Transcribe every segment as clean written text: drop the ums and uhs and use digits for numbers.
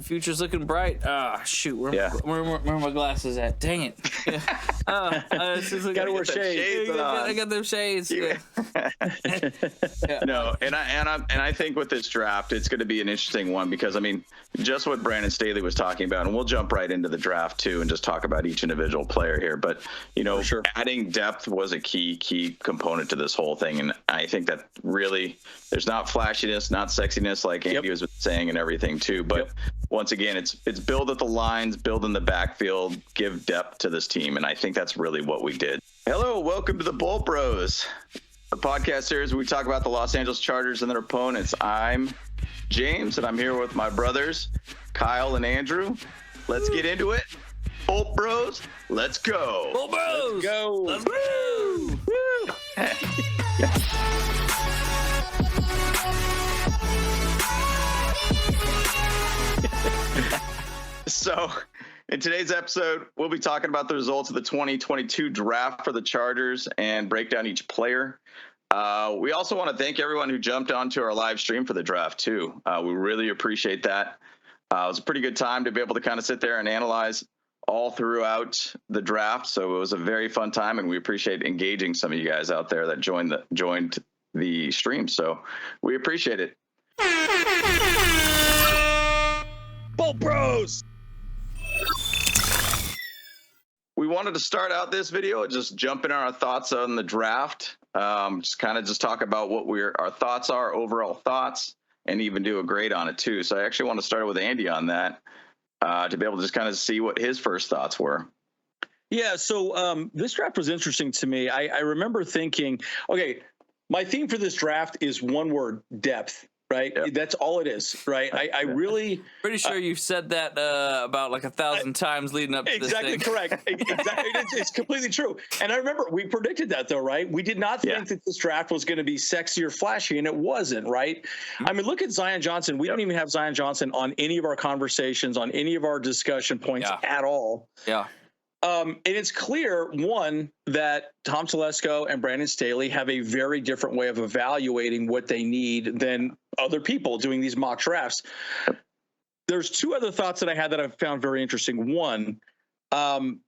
future's looking bright. Ah, shoot, where are my glasses at? Dang it! Gotta wear shades. I got them shades. Yeah. No, and I think with this draft, it's going to be an interesting one because I mean, just what Brandon Staley was talking about, and we'll jump right into the draft too, and just talk about each individual player here. But adding depth was a key component to this whole thing, and I think that really there's not flashiness, not sexiness like Andy was saying, and everything too. But once again, it's build at the lines, build in the backfield, give depth to this team, and I think that's really what we did. Hello, welcome to the Bolt Bros, the podcast series where we talk about the Los Angeles Chargers and their opponents. I'm James, and I'm here with my brothers, Kyle and Andrew. Let's get into it. Bolt Bros, let's go. Bolt Bros, let's go. Let's go. Woo. So, in today's episode, we'll be talking about the results of the 2022 draft for the Chargers and break down each player. We also want to thank everyone who jumped onto our live stream for the draft, too. We really appreciate that. It was a pretty good time to be able to kind of sit there and analyze all throughout the draft. So it was a very fun time, and we appreciate engaging some of you guys out there that joined the stream. So we appreciate it. Bolt Bros! We wanted to start out this video just jumping our thoughts on the draft. Just talk about what our thoughts are, overall thoughts, and even do a grade on it too. So I actually want to start with Andy on that to be able to just kind of see what his first thoughts were. Yeah, so this draft was interesting to me. I remember thinking, okay, my theme for this draft is one word: depth. Right. Yep. That's all it is. Right. I really pretty sure you've said that about like 1,000 times leading up to this thing. Exactly correct. Exactly. It's completely true. And I remember we predicted that, though. Right. We did not think that this draft was going to be sexy or flashy, and it wasn't. Right. I mean, look at Zion Johnson. We don't even have Zion Johnson on any of our conversations, on any of our discussion points at all. Yeah. And it's clear, one, that Tom Telesco and Brandon Staley have a very different way of evaluating what they need than other people doing these mock drafts. There's two other thoughts that I had that I found very interesting. One,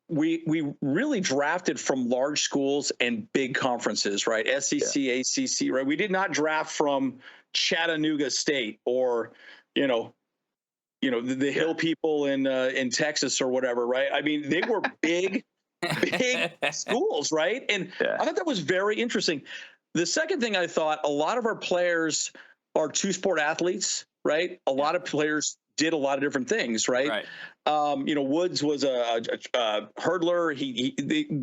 we really drafted from large schools and big conferences, right? SEC, ACC, right? We did not draft from Chattanooga State or, the Hill people in Texas or whatever, right? I mean, they were big schools, right? And I thought that was very interesting. The second thing I thought, a lot of our players are two-sport athletes, right? A lot of players did a lot of different things, right? Woods was a hurdler.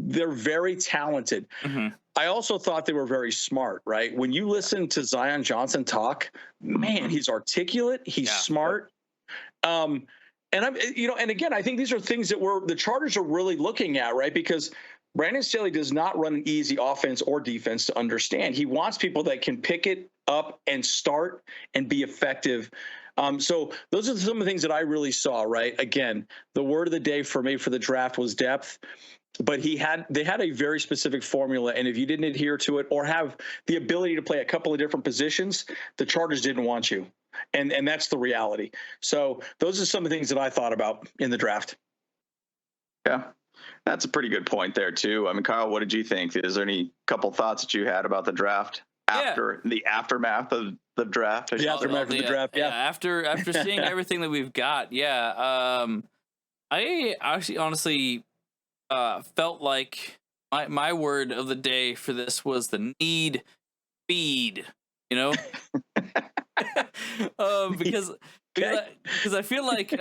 They're very talented. Mm-hmm. I also thought they were very smart, right? When you listen to Zion Johnson talk, man, he's articulate. He's smart. And again, I think these are things that the Chargers are really looking at, right? Because Brandon Staley does not run an easy offense or defense to understand. He wants people that can pick it up and start and be effective. So those are some of the things that I really saw, right? Again, the word of the day for me for the draft was depth, but they had a very specific formula. And if you didn't adhere to it or have the ability to play a couple of different positions, the Chargers didn't want you. And that's the reality. So those are some of the things that I thought about in the draft. Yeah, that's a pretty good point there too. I mean, Kyle, what did you think? Is there any couple thoughts that you had about the draft after the aftermath of the draft? The aftermath of the draft. Yeah. After seeing everything that we've got. Yeah. I actually honestly felt like my word of the day for this was the need feed, because I feel like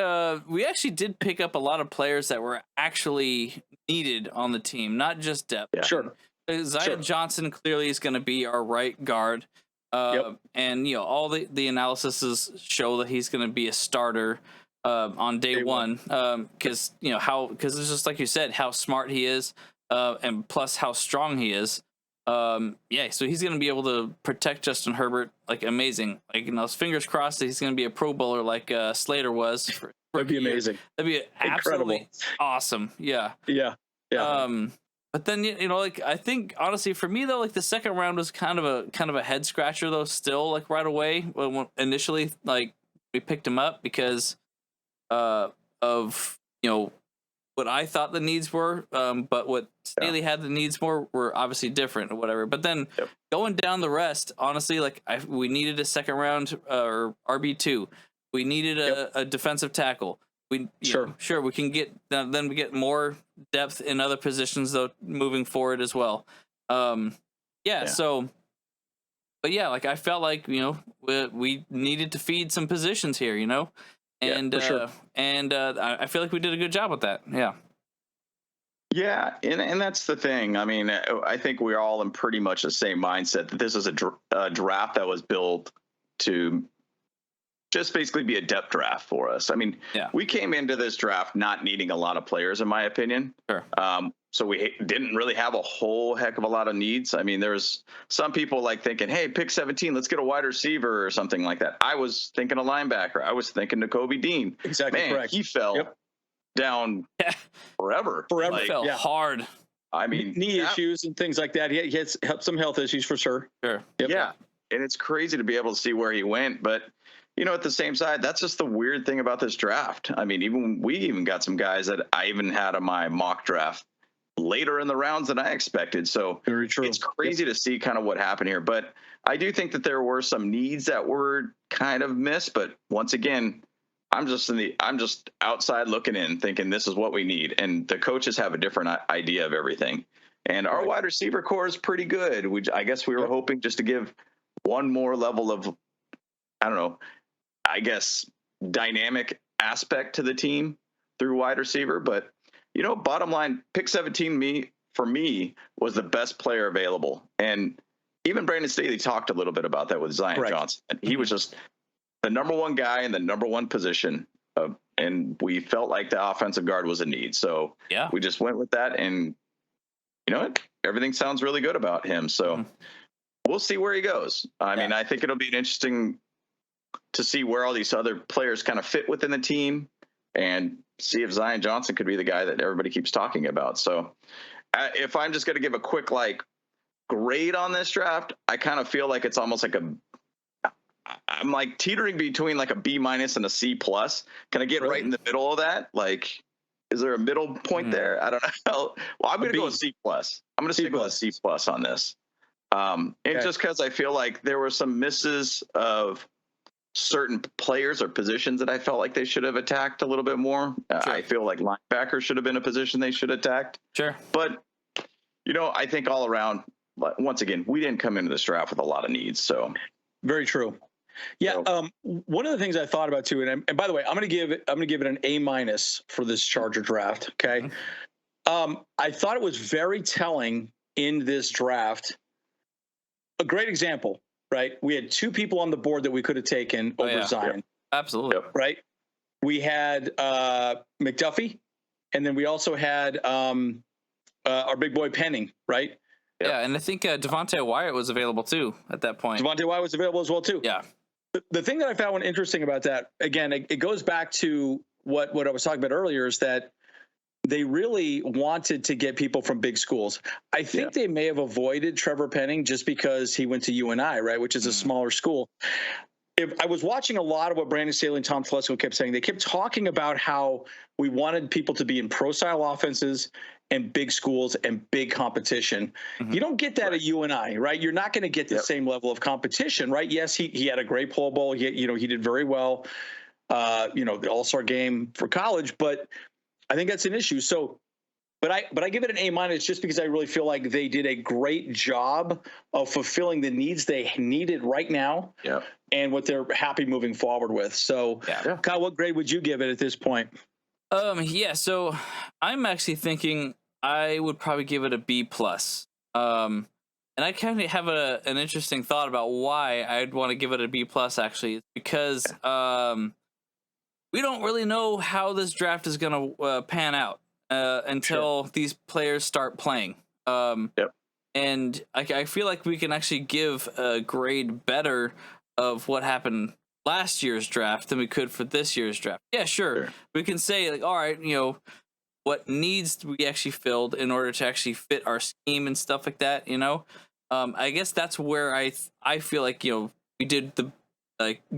we actually did pick up a lot of players that were actually needed on the team, not just depth. Yeah. Sure. Zion Johnson clearly is going to be our right guard. And all the analyses show that he's going to be a starter on day one. Because it's just like you said, how smart he is, and plus how strong he is. So he's going to be able to protect Justin Herbert like amazing. Like, fingers crossed that he's going to be a Pro Bowler like Slater was. That'd be amazing. That'd be absolutely awesome. Yeah. Yeah. But then I think honestly for me though, like the second round was kind of a head scratcher though. Still, like right away when initially like we picked him up because of what I thought the needs were, but what Staley had the needs were obviously different or whatever. But then going down the rest, honestly, like we needed a second round or RB2. We needed a defensive tackle. We sure we can get then we get more depth in other positions though moving forward as well. So. But yeah, like I felt like we needed to feed some positions here, and I feel like we did a good job with that. Yeah, and that's the thing. I mean, I think we're all in pretty much the same mindset that this is a draft that was built to just basically be a depth draft for us. I mean, we came into this draft not needing a lot of players, in my opinion. Sure. So we didn't really have a whole heck of a lot of needs. I mean, there's some people like thinking, hey, pick 17, let's get a wide receiver or something like that. I was thinking a linebacker. I was thinking Nakobe Dean. Exactly. Man, correct. He fell down forever. Like, fell hard. I mean, knee issues and things like that. He had some health issues for sure. Sure. Yep. Yeah. And it's crazy to be able to see where he went. But, at the same side, that's just the weird thing about this draft. I mean, we even got some guys that I even had on my mock draft later in the rounds than I expected. So very true. It's crazy to see kind of what happened here. But I do think that there were some needs that were kind of missed. But once again, I'm just outside looking in, thinking this is what we need. And the coaches have a different idea of everything. And our wide receiver core is pretty good. I guess we were hoping just to give one more level of, dynamic aspect to the team through wide receiver. But, bottom line, pick 17 for me was the best player available. And even Brandon Staley talked a little bit about that with Zion Johnson. And he was just the number one guy in the number one position. And we felt like the offensive guard was a need. So we just went with that. And everything sounds really good about him. So we'll see where he goes. I mean, I think it'll be interesting to see where all these other players kind of fit within the team and see if Zion Johnson could be the guy that everybody keeps talking about. So if I'm just going to give a quick grade on this draft, I kind of feel like it's almost like I'm like teetering between like a B- and a C+. Can I get right in the middle of that? Like, is there a middle point there? I don't know. Well, I'm going to go with C+. I'm going to stick with a C+ on this. And just because I feel like there were some misses of certain players or positions that I felt like they should have attacked a little bit more. I feel like linebacker should have been a position they should have attacked. Sure. But, I think all around, once again, we didn't come into this draft with a lot of needs. So very true. Yeah. One of the things I thought about too, and by the way, I'm going to give it an A- for this Charger draft. Okay. I thought it was very telling in this draft. A great example, right? We had two people on the board that we could have taken over Zion. Absolutely. Right. We had McDuffie, and then we also had our big boy Penning, right? Yeah, and I think Devontae Wyatt was available too at that point. Devontae Wyatt was available as well too. Yeah. The thing that I found interesting about that, again, it goes back to what I was talking about earlier, is that they really wanted to get people from big schools. I think they may have avoided Trevor Penning just because he went to UNI, right, which is a smaller school. If I was watching a lot of what Brandon Staley and Tom Telesco kept saying, they kept talking about how we wanted people to be in pro-style offenses and big schools and big competition. You don't get that at UNI, right? You're not going to get the same level of competition, right? Yes, he had a great Pro Bowl. He did very well, the All-Star game for college, but I think that's an issue. So, but I give it an A- just because I really feel like they did a great job of fulfilling the needs they needed right now and what they're happy moving forward with. So, Kyle, what grade would you give it at this point? So I'm actually thinking I would probably give it a B+. And I kind of have an interesting thought about why I'd want to give it a B+, actually. It's because we don't really know how this draft is going to pan out until these players start playing. And I feel like we can actually give a grade better of what happened last year's draft than we could for this year's draft. Yeah, sure. We can say, like, all right, what needs we actually filled in order to actually fit our scheme and stuff like that, I guess that's where I feel like, we did the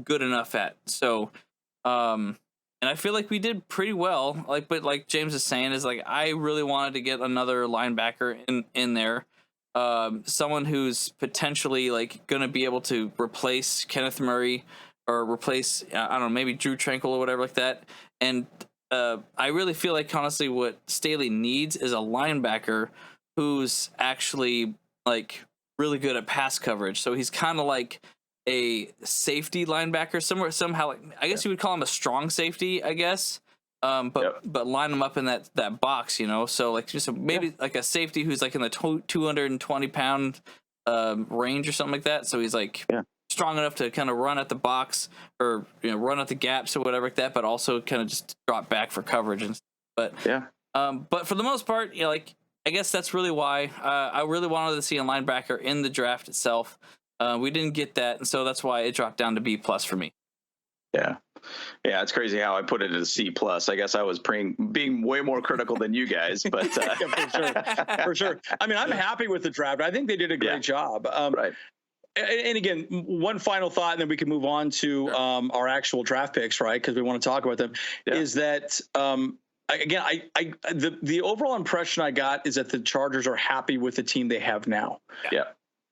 good enough at. So, And I feel like we did pretty well. But like James is saying, is like I really wanted to get another linebacker in there, someone who's potentially like going to be able to replace Kenneth Murray or replace I don't know, maybe Drew Tranquil or whatever like that. And I really feel like honestly what Staley needs is a linebacker who's actually like really good at pass coverage. So he's kind of like a safety linebacker somehow. Like, I guess you would call him a strong safety, I guess. But line him up in that box, you know. So like just maybe like a safety who's like in the 220-pound range or something like that. So he's like strong enough to kind of run at the box or run at the gaps or whatever like that, but also kind of just drop back for coverage and stuff. But for the most part, like I guess that's really why I really wanted to see a linebacker in the draft itself. We didn't get that, and so that's why it dropped down to B+ for me. Yeah, it's crazy how I put it as C+. I guess I was being way more critical than you guys, but for sure. I mean, I'm happy with the draft. I think they did a great job. Right. And again, one final thought, and then we can move on to our actual draft picks, right? Because we want to talk about them. Is that again, the overall impression I got is that the Chargers are happy with the team they have now. Yeah.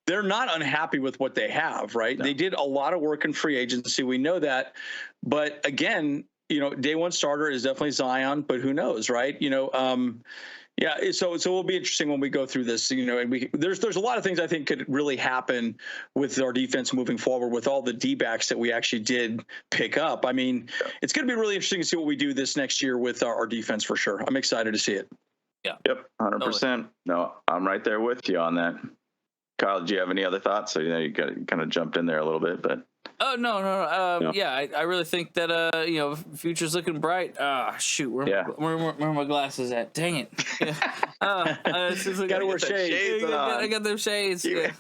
They're not unhappy with what they have, right? No. They did a lot of work in free agency. We know that. But again, day one starter is definitely Zion, but who knows, right? So it will be interesting when we go through this, and there's a lot of things I think could really happen with our defense moving forward with all the D-backs that we actually did pick up. I mean, it's going to be really interesting to see what we do this next year with our defense for sure. I'm excited to see it. Yeah. Yep. 100%. Totally. No, I'm right there with you on that. Kyle, do you have any other thoughts? So you kind of jumped in there a little bit, but oh no. Yeah, I really think that future's looking bright. Shoot, where my glasses at? Dang it! Gotta wear shades. I got them shades. Yeah.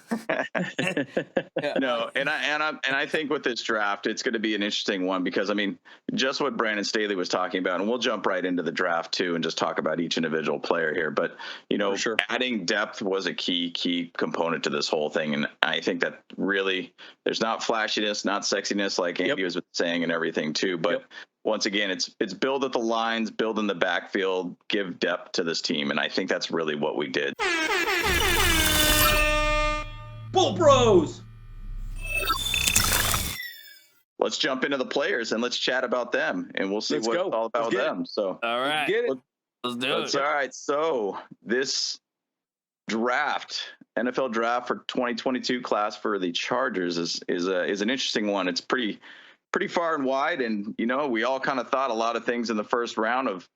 No, and I think with this draft, it's going to be an interesting one because I mean, just what Brandon Staley was talking about, and we'll jump right into the draft too, and just talk about each individual player here. But adding depth was a key component to this whole thing, and I think that really there's not flashiness, not sexiness like Andy was saying and everything too, but once again, it's build at the lines, build in the backfield, give depth to this team, and I think that's really what we did. Bull Bros! Let's jump into the players and let's chat about them, and we'll see it's all about them. So, all right, let's do it. All right, so this draft, NFL draft for 2022 class for the Chargers is an interesting one. It's pretty far and wide, and we all kind of thought a lot of things in the first round of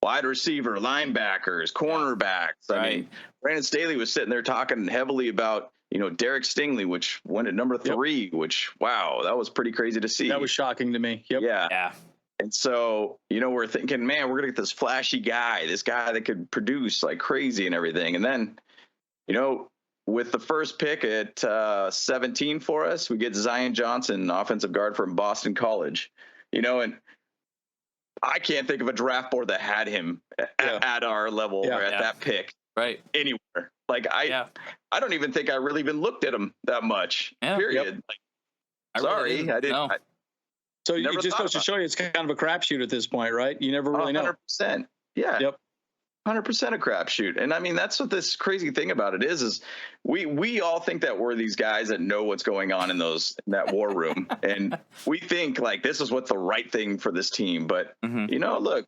wide receiver, linebackers, cornerbacks. Right. I mean, Brandon Staley was sitting there talking heavily about Derek Stingley, which went at number 3, which wow, that was pretty crazy to see. That was shocking to me. Yeah. And so, we're thinking, man, we're going to get this flashy guy, this guy that could produce like crazy and everything. And then, with the first pick at 17 for us, we get Zion Johnson, offensive guard from Boston College, and I can't think of a draft board that had him at our level or at that pick anywhere. Like I don't even think I really even looked at him that much, period. Like, sorry, I didn't. No. So it just goes to show you it's kind of a crapshoot at this point, right? You never really know. 100%. Yeah. Yep. 100% a crapshoot. And I mean, that's what this crazy thing about it is we all think that we're these guys that know what's going on in that war room. And we think like, this is what's the right thing for this team. But look,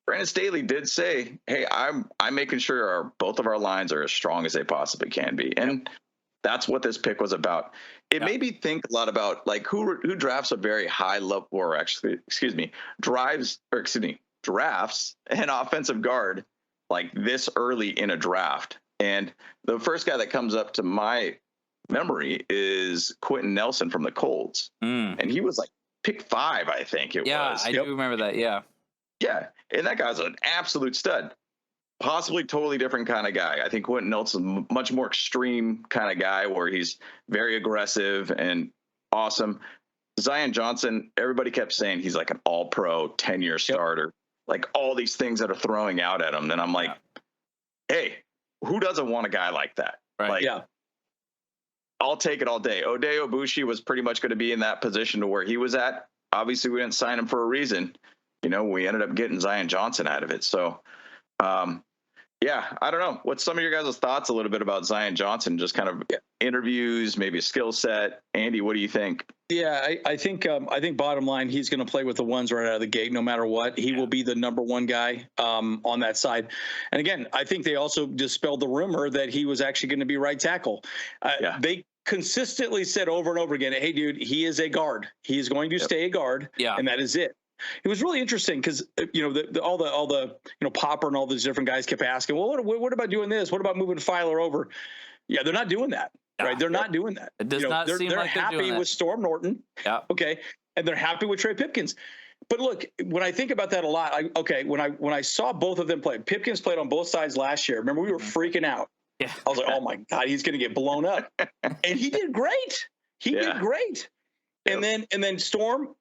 Brandon Staley did say, hey, I'm making sure both of our lines are as strong as they possibly can be. And that's what this pick was about. It made me think a lot about like who drafts a very high level, or actually, drafts an offensive guard like this early in a draft. And the first guy that comes up to my memory is Quentin Nelson from the Colts. And he was like pick 5, I think it was. Yeah, I do remember that. Yeah. Yeah. And that guy's an absolute stud. Possibly totally different kind of guy. I think Quentin Nelson's much more extreme kind of guy where he's very aggressive and awesome. Zion Johnson, everybody kept saying he's like an all-pro 10-year starter. Like all these things that are throwing out at him. And I'm like, hey, who doesn't want a guy like that? Right. Like, I'll take it all day. Ode Obushi was pretty much going to be in that position to where he was at. Obviously, we didn't sign him for a reason. we ended up getting Zion Johnson out of it. So, yeah, I don't know. What's some of your guys' thoughts a little bit about Zion Johnson? Just kind of interviews, maybe a skill set. Andy, what do you think? Yeah, I think bottom line, he's going to play with the ones right out of the gate, no matter what. He will be the number one guy on that side. And again, I think they also dispelled the rumor that he was actually going to be right tackle. They consistently said over and over again, hey, dude, he is a guard. He is going to stay a guard, and that is it. It was really interesting because all the Popper and all these different guys kept asking, well, what about doing this? What about moving Filer over? Yeah, they're not doing that. Right, they're not doing that. It does not seem they're like they're happy doing that. with Storm Norton. Yeah. Okay, and they're happy with Trey Pipkins. But look, when I think about that a lot, when I saw both of them play, Pipkins played on both sides last year. Remember, we were freaking out. Yeah. I was like, oh my God, he's going to get blown up, and he did great. He did great. And then Storm,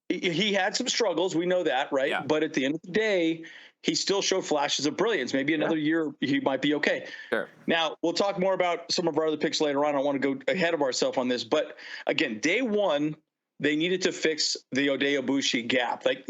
he had some struggles. We know that, right? Yeah. But at the end of the day, he still showed flashes of brilliance. Maybe another year he might be okay. Sure. Now, we'll talk more about some of our other picks later on. I don't want to go ahead of ourselves on this. But, again, day one, they needed to fix the Ode Ibushi gap. Like,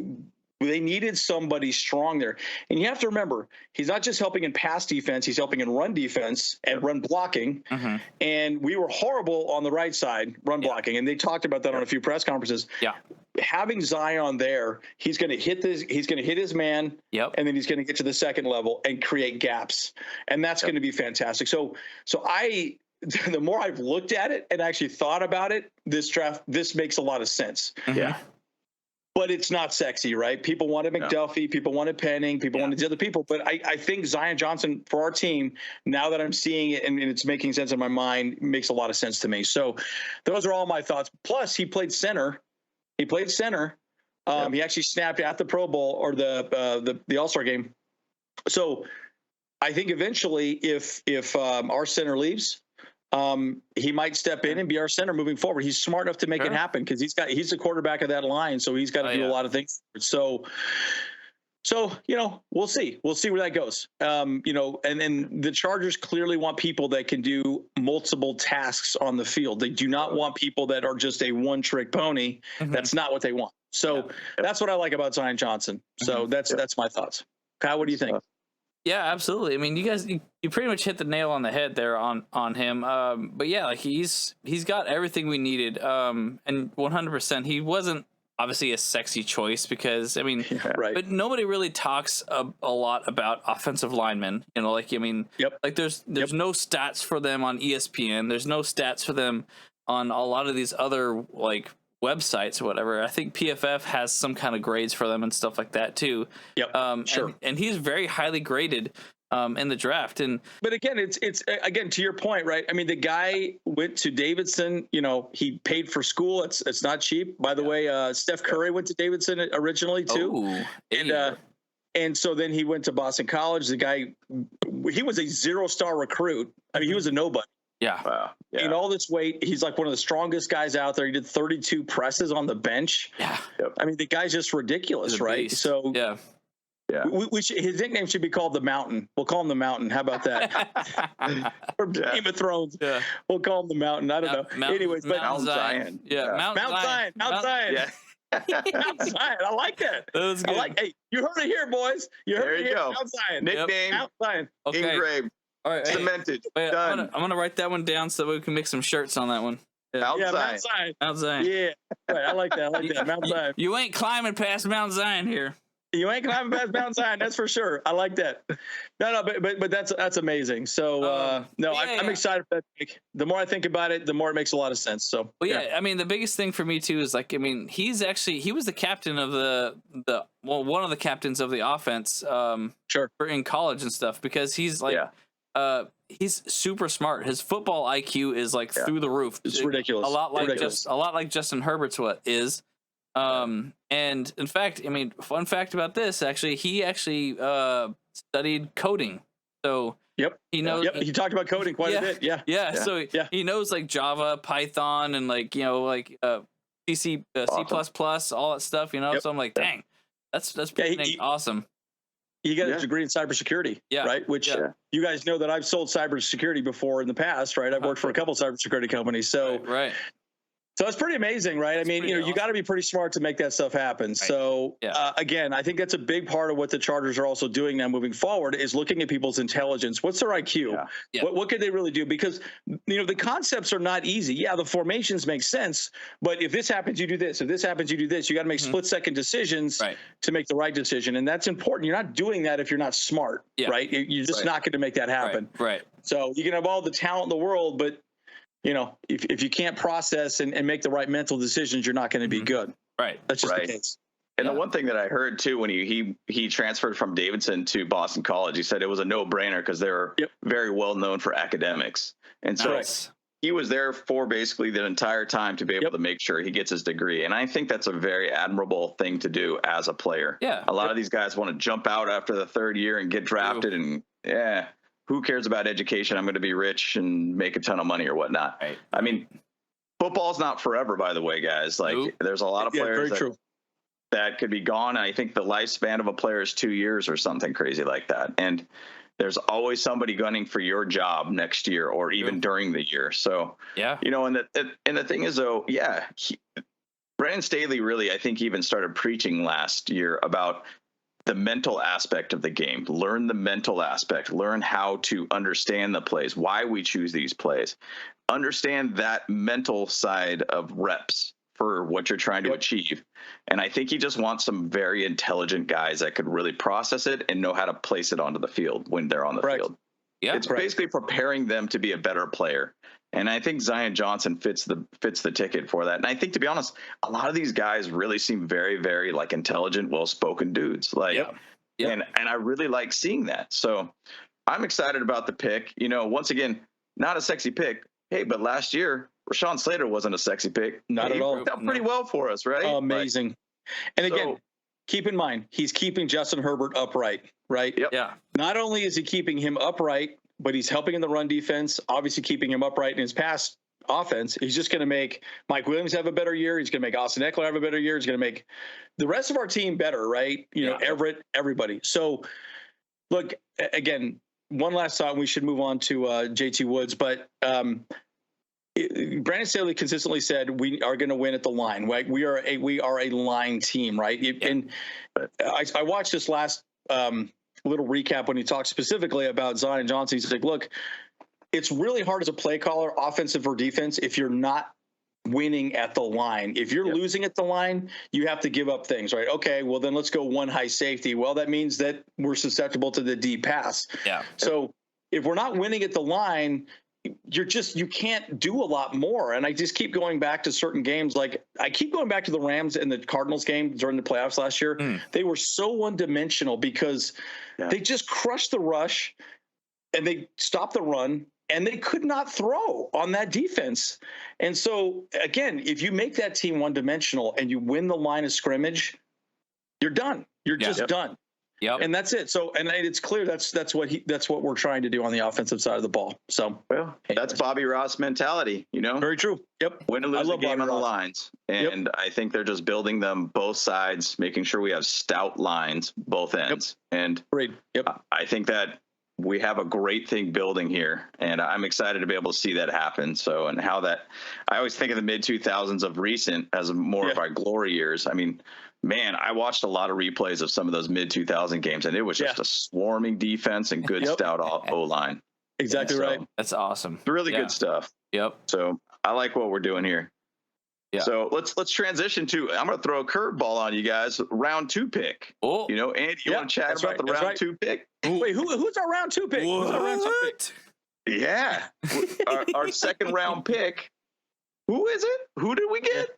they needed somebody strong there. And you have to remember, he's not just helping in pass defense. He's helping in run defense and run blocking. Mm-hmm. And we were horrible on the right side, run blocking. And they talked about that on a few press conferences. Yeah. Having Zion there, he's going to hit his man, and then he's going to get to the second level and create gaps, and that's going to be fantastic. So the more I've looked at it and actually thought about it, this makes a lot of sense. Mm-hmm. Yeah, but it's not sexy, right? People wanted McDuffie, people wanted Penning, people wanted the other people, but I think Zion Johnson for our team, now that I'm seeing it and it's making sense in my mind, makes a lot of sense to me. So those are all my thoughts. Plus, he played center. He actually snapped at the Pro Bowl or the All-Star game. So I think eventually if our center leaves, he might step in and be our center moving forward. He's smart enough to make it happen because he's the quarterback of that line. So he's got to do a lot of things. So we'll see. We'll see where that goes. And the Chargers clearly want people that can do multiple tasks on the field. They do not want people that are just a one-trick pony. Mm-hmm. That's not what they want. So that's what I like about Zion Johnson. So that's my thoughts. Kyle, what do you think? Yeah, absolutely. I mean, you guys, you pretty much hit the nail on the head there on him. But yeah, like he's got everything we needed. And 100%, he wasn't obviously a sexy choice because but nobody really talks a lot about offensive linemen. Like there's no stats for them on ESPN. There's no stats for them on a lot of these other like websites or whatever. I think PFF has some kind of grades for them and stuff like that too. Yep. Sure. And he's very highly graded in the draft. But again, it's again to your point, right? I mean, the guy went to Davidson. He paid for school. It's not cheap, by the way. Steph Curry went to Davidson originally too, and so then he went to Boston College. The guy, he was a 0-star recruit. I mean, he was a nobody. Yeah. Wow. Yeah. And all this weight, he's like one of the strongest guys out there. He did 32 presses on the bench. Yeah. I mean, the guy's just ridiculous, right? Beast. So yeah. His nickname should be called the Mountain. We'll call him the Mountain. How about that? From Game of Thrones. Yeah. We'll call him the Mountain. I don't know. Anyways, but Mount Zion. Yeah. Mount Zion. Mount Zion. Yeah. Mount Zion. I like that. That was good. Hey, you heard it here, boys. You heard it here. Go. Mount Zion. Nickname. Mount Zion. Okay. Engraved. All right. Cemented. Wait, done. I'm gonna write that one down so we can make some shirts on that one. Mount Zion. Mount Zion. Mount Zion. Yeah. Right. I like that. Mount Zion. You ain't climbing past Mount Zion here. You ain't climbing past Mount Zion, that's for sure. I like that. No, but that's amazing. So I'm excited for that pick. The more I think about it, the more it makes a lot of sense. So I mean, the biggest thing for me too is he was the captain of one of the captains of the offense. In college and stuff because he's he's super smart. His football IQ is through the roof. It's ridiculous. A lot like Justin Herbert's is. And in fact, I mean, fun fact about this, actually, he studied coding. So he knows. He talked about coding quite a bit. Yeah. So he knows Java, Python, and C++, all that stuff. So I'm like, dang, that's pretty awesome. He got a degree in cybersecurity, right? Which you guys know that I've sold cybersecurity before in the past, right? I've worked for a couple cybersecurity companies, so right. So it's pretty amazing, right? I mean, you got to be pretty smart to make that stuff happen. Right. So again, I think that's a big part of what the Chargers are also doing now moving forward is looking at people's intelligence. What's their IQ? Yeah. What could they really do? Because, the concepts are not easy. Yeah, the formations make sense. But if this happens, you do this. If this happens, you do this. You got to make split-second decisions to make the right decision. And that's important. You're not doing that if you're not smart, right? You're just not going to make that happen. Right. So you can have all the talent in the world, but if you can't process and make the right mental decisions, you're not going to be good. Right. That's just the case. And the one thing that I heard too, when he transferred from Davidson to Boston College, he said it was a no-brainer because they were very well known for academics. And so he was there for basically the entire time to be able to make sure he gets his degree. And I think that's a very admirable thing to do as a player. Yeah. A lot of these guys want to jump out after the third year and get drafted and who cares about education? I'm going to be rich and make a ton of money or whatnot. Right. I mean, football's not forever, by the way, guys. Like there's a lot of players that could be gone. I think the lifespan of a player is 2 years or something crazy like that. And there's always somebody gunning for your job next year or even during the year. So, and the thing is though, Brandon Staley really, I think, even started preaching last year about the mental aspect of the game. Learn the mental aspect, learn how to understand the plays, why we choose these plays, understand that mental side of reps for what you're trying to achieve. And I think he just wants some very intelligent guys that could really process it and know how to place it onto the field when they're on the field. Yeah, it's basically preparing them to be a better player. And I think Zion Johnson fits the ticket for that. And I think, to be honest, a lot of these guys really seem very, very like intelligent, well-spoken dudes. Like, and I really like seeing that. So I'm excited about the pick. Once again, not a sexy pick. Hey, but last year, Rashawn Slater wasn't a sexy pick. Not at all. Worked out pretty well for us, right? Amazing. And again, keep in mind, he's keeping Justin Herbert upright, right? Yep. Yeah. Not only is he keeping him upright, but he's helping in the run defense, obviously keeping him upright in his pass offense. He's just going to make Mike Williams have a better year. He's going to make Austin Eckler have a better year. He's going to make the rest of our team better, right? Everett, everybody. So, look, again, one last thought. We should move on to JT Woods, but Brandon Staley consistently said we are going to win at the line. Right? We are a line team, right? And I watched this last little recap when he talked specifically about Zion Johnson. He's like, look, it's really hard as a play caller, offensive or defense, if you're not winning at the line. If you're losing at the line, you have to give up things, right? Okay, well, then let's go one high safety. Well, that means that we're susceptible to the deep pass. Yeah. So if we're not winning at the line, you can't do a lot more. And I just keep going back to certain games. Like I keep going back to the Rams and the Cardinals game during the playoffs last year. They were so one-dimensional because they just crushed the rush and they stopped the run and they could not throw on that defense. And so again, if you make that team one-dimensional and you win the line of scrimmage, you're done. You're just done. Yep. And that's it. So, and it's clear that's what we're trying to do on the offensive side of the ball. So, that's Bobby Ross mentality, Very true. Yep. Win or lose the game on the lines. And I think they're just building them both sides, making sure we have stout lines, both ends. And I think that we have a great thing building here, and I'm excited to be able to see that happen. So, and how that, I always think of the mid 2000s of recent as more of our glory years. I mean, man, I watched a lot of replays of some of those mid 2000 games, and it was just a swarming defense and good stout O-line. Exactly right. That's awesome. Really good stuff. Yep. So I like what we're doing here. Yeah. So let's transition to, I'm going to throw a curveball on you guys. Round 2 pick. Oh. Andy, you want to chat about the round 2 pick? Wait, who's our round 2 pick? What? Who's our round 2 pick? Yeah. our second round pick. Who is it? Who did we get?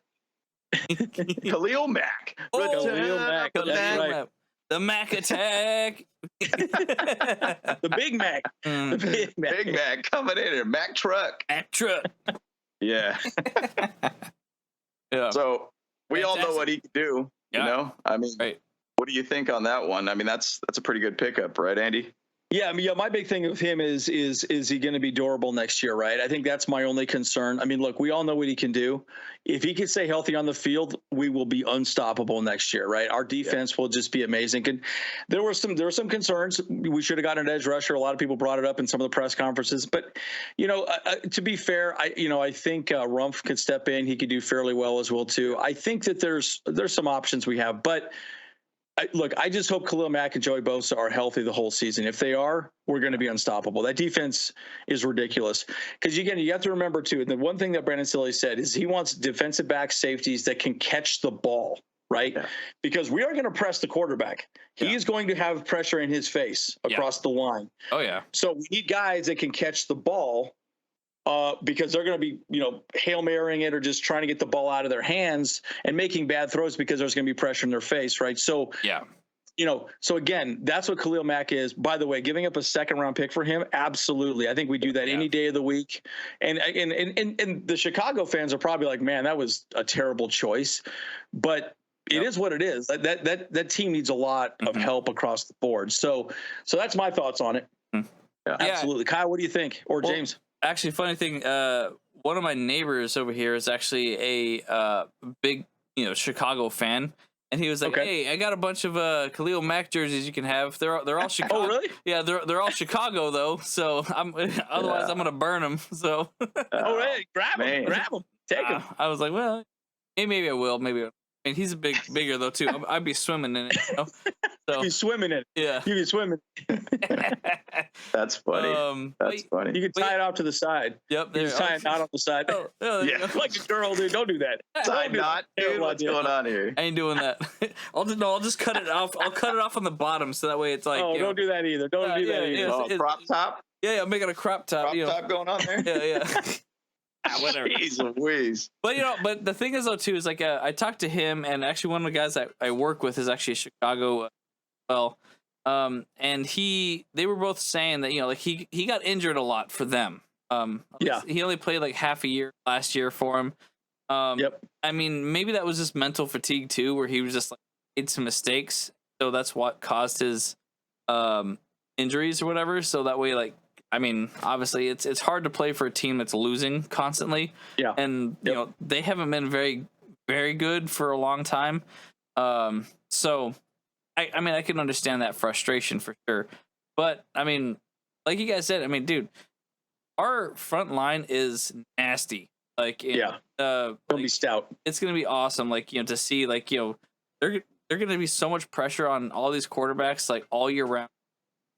Khalil Mack. Khalil Mack. That's right. The Mac attack. The Big Mac. The Big Mac coming in here. Mac truck. Mac truck. Yeah. So we all know what he can do. I mean, what do you think on that one? I mean, that's a pretty good pickup, right, Andy? Yeah, I mean, my big thing with him is he going to be durable next year, right? I think that's my only concern. I mean, look, we all know what he can do. If he can stay healthy on the field, we will be unstoppable next year, right? Our defense will just be amazing. And there were some concerns. We should have gotten an edge rusher. A lot of people brought it up in some of the press conferences. But to be fair, I think Rumpf could step in. He could do fairly well as well too. I think that there's some options we have, but. I just hope Khalil Mack and Joey Bosa are healthy the whole season. If they are, we're going to be unstoppable. That defense is ridiculous. Because, again, you have to remember, too, the one thing that Brandon Staley said is he wants defensive back safeties that can catch the ball, right? Yeah. Because we are going to press the quarterback. He is going to have pressure in his face across the line. Oh, yeah. So we need guys that can catch the ball. Because they're going to be, Hail Marying it or just trying to get the ball out of their hands and making bad throws because there's going to be pressure in their face, right? So, so again, that's what Khalil Mack is. By the way, giving up a second-round pick for him, absolutely. I think we do that any day of the week. And the Chicago fans are probably like, man, that was a terrible choice. But it is what it is. That team needs a lot of help across the board. So that's my thoughts on it. Yeah. Absolutely. Kyle, what do you think? Or James? Actually, funny thing, one of my neighbors over here is actually a big, Chicago fan, and he was like, "Hey, I got a bunch of Khalil Mack jerseys you can have. They're all Chicago. Oh, really? Yeah, they're all Chicago though. So otherwise I'm gonna burn them. So right, grab them, take them. I was like, well, maybe I will. Maybe. I mean, he's bigger though too. I'd be swimming in it. So, you'd be swimming in it. Yeah. You'd be swimming. That's funny. That's funny. You can tie it off to the side. Yep. You can tie it not off the side. Like a girl, dude. Don't do that. Tie knot, dude. What's going on here? I ain't doing that. I'll just cut it off. I'll cut it off on the bottom so that way it's like. Oh, don't do that either. Don't do that either. Crop top. Yeah, I'm making a crop top. Crop top going on there. Yeah. Whatever. Jeez Louise. But the thing is though too is like I talked to him, and actually one of the guys that I work with is actually Chicago, and they were both saying that like he got injured a lot for them. He only played like half a year last year for him. I mean, maybe that was just mental fatigue too, where he was just like made some mistakes, so that's what caused his injuries or whatever. So that way, like. I mean, obviously, it's hard to play for a team that's losing constantly. Yeah. And, they haven't been very, very good for a long time. So, I mean, I can understand that frustration for sure. But, I mean, like you guys said, I mean, dude, our front line is nasty. Like, gonna be stout. It's going to be awesome. Like, to see, like, they're going to be so much pressure on all these quarterbacks, like, all year round.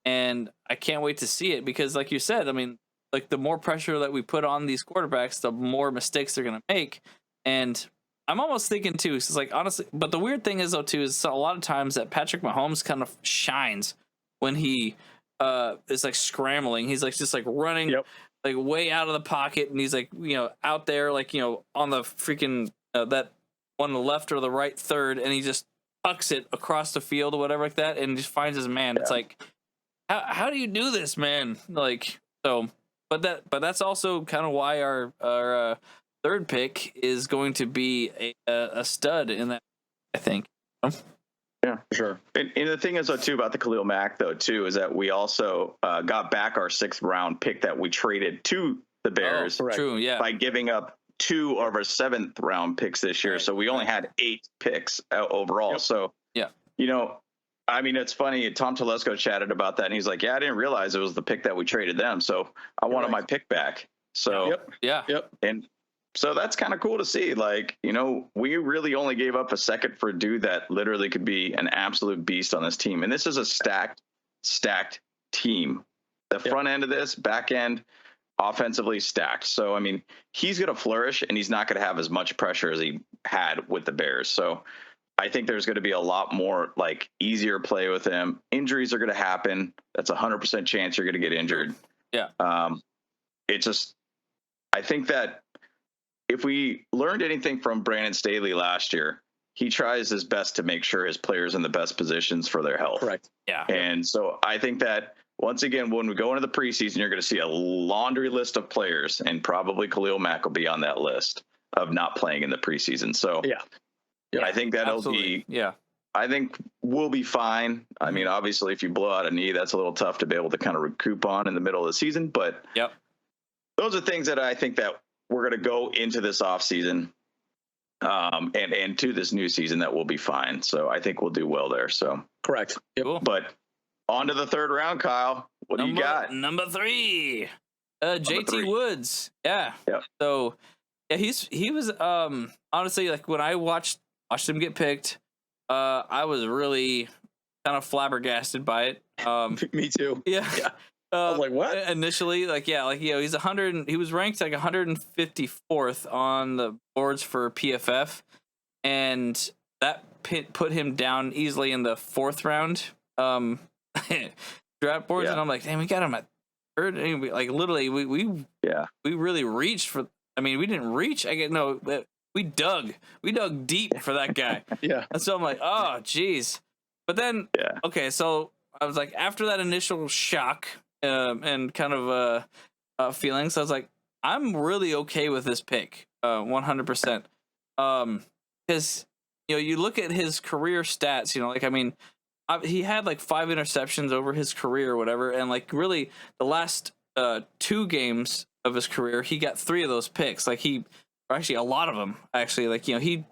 And I can't wait to see it because, like you said, I mean, like the more pressure that we put on these quarterbacks, the more mistakes they're going to make. And I'm almost thinking too, it's like honestly, but the weird thing is though too, is a lot of times that Patrick Mahomes kind of shines when he is like scrambling. He's like just like running like way out of the pocket, and he's like out there like on the freaking that on the left or the right third, and he just tucks it across the field or whatever like that, and just finds his man. It's like. How do you do this, man? Like so, but that's also kind of why our third pick is going to be a stud in that. I think. Yeah, for sure. And the thing is, though, too, about the Khalil Mack, though, too, is that we also got back our 6th round pick that we traded to the Bears. True, yeah. By giving up 2 of our 7th round picks this year, so we only had 8 picks overall. So I mean, it's funny. Tom Telesco chatted about that, and he's like, "Yeah, I didn't realize it was the pick that we traded them, so I wanted my pick back." So, and so that's kind of cool to see. Like, we really only gave up a second for a dude that literally could be an absolute beast on this team, and this is a stacked team. The front end of this, back end, offensively stacked. So, I mean, he's going to flourish, and he's not going to have as much pressure as he had with the Bears. So. I think there's going to be a lot more like easier play with him. Injuries are going to happen. That's 100% chance you're going to get injured. Yeah. It just, I think that if we learned anything from Brandon Staley last year, he tries his best to make sure his players in the best positions for their health. Correct. Yeah. And so I think that once again, when we go into the preseason, you're going to see a laundry list of players, and probably Khalil Mack will be on that list of not playing in the preseason. So I think that'll be I think we'll be fine. I mean, obviously, if you blow out a knee, that's a little tough to be able to kind of recoup on in the middle of the season. But those are things that I think that we're going to go into this offseason and to this new season that we'll be fine. So I think we'll do well there. So correct. Yep. Cool. But on to the third round, Kyle. What do you got? Number 3, JT Woods. Yeah. So he was honestly, like, when I watched him get picked, I was really kind of flabbergasted by it. Me too. Yeah. I was like, what? Initially, he's 100. He was ranked like 154th on the boards for PFF, and that put him down easily in the 4th round draft boards. And I'm like, damn, we got him at 3rd. And like, literally, we really reached for. I mean, we didn't reach. We dug deep for that guy. And so I'm like, oh, geez. But then, okay, so I was like, after that initial shock. And kind of feelings, I was like, I'm really okay with this pick, 100%. Because you look at his career stats, he had like 5 interceptions over his career or whatever, and like really the last 2 games of his career, he got 3 of those picks. Like actually a lot of them. Actually, he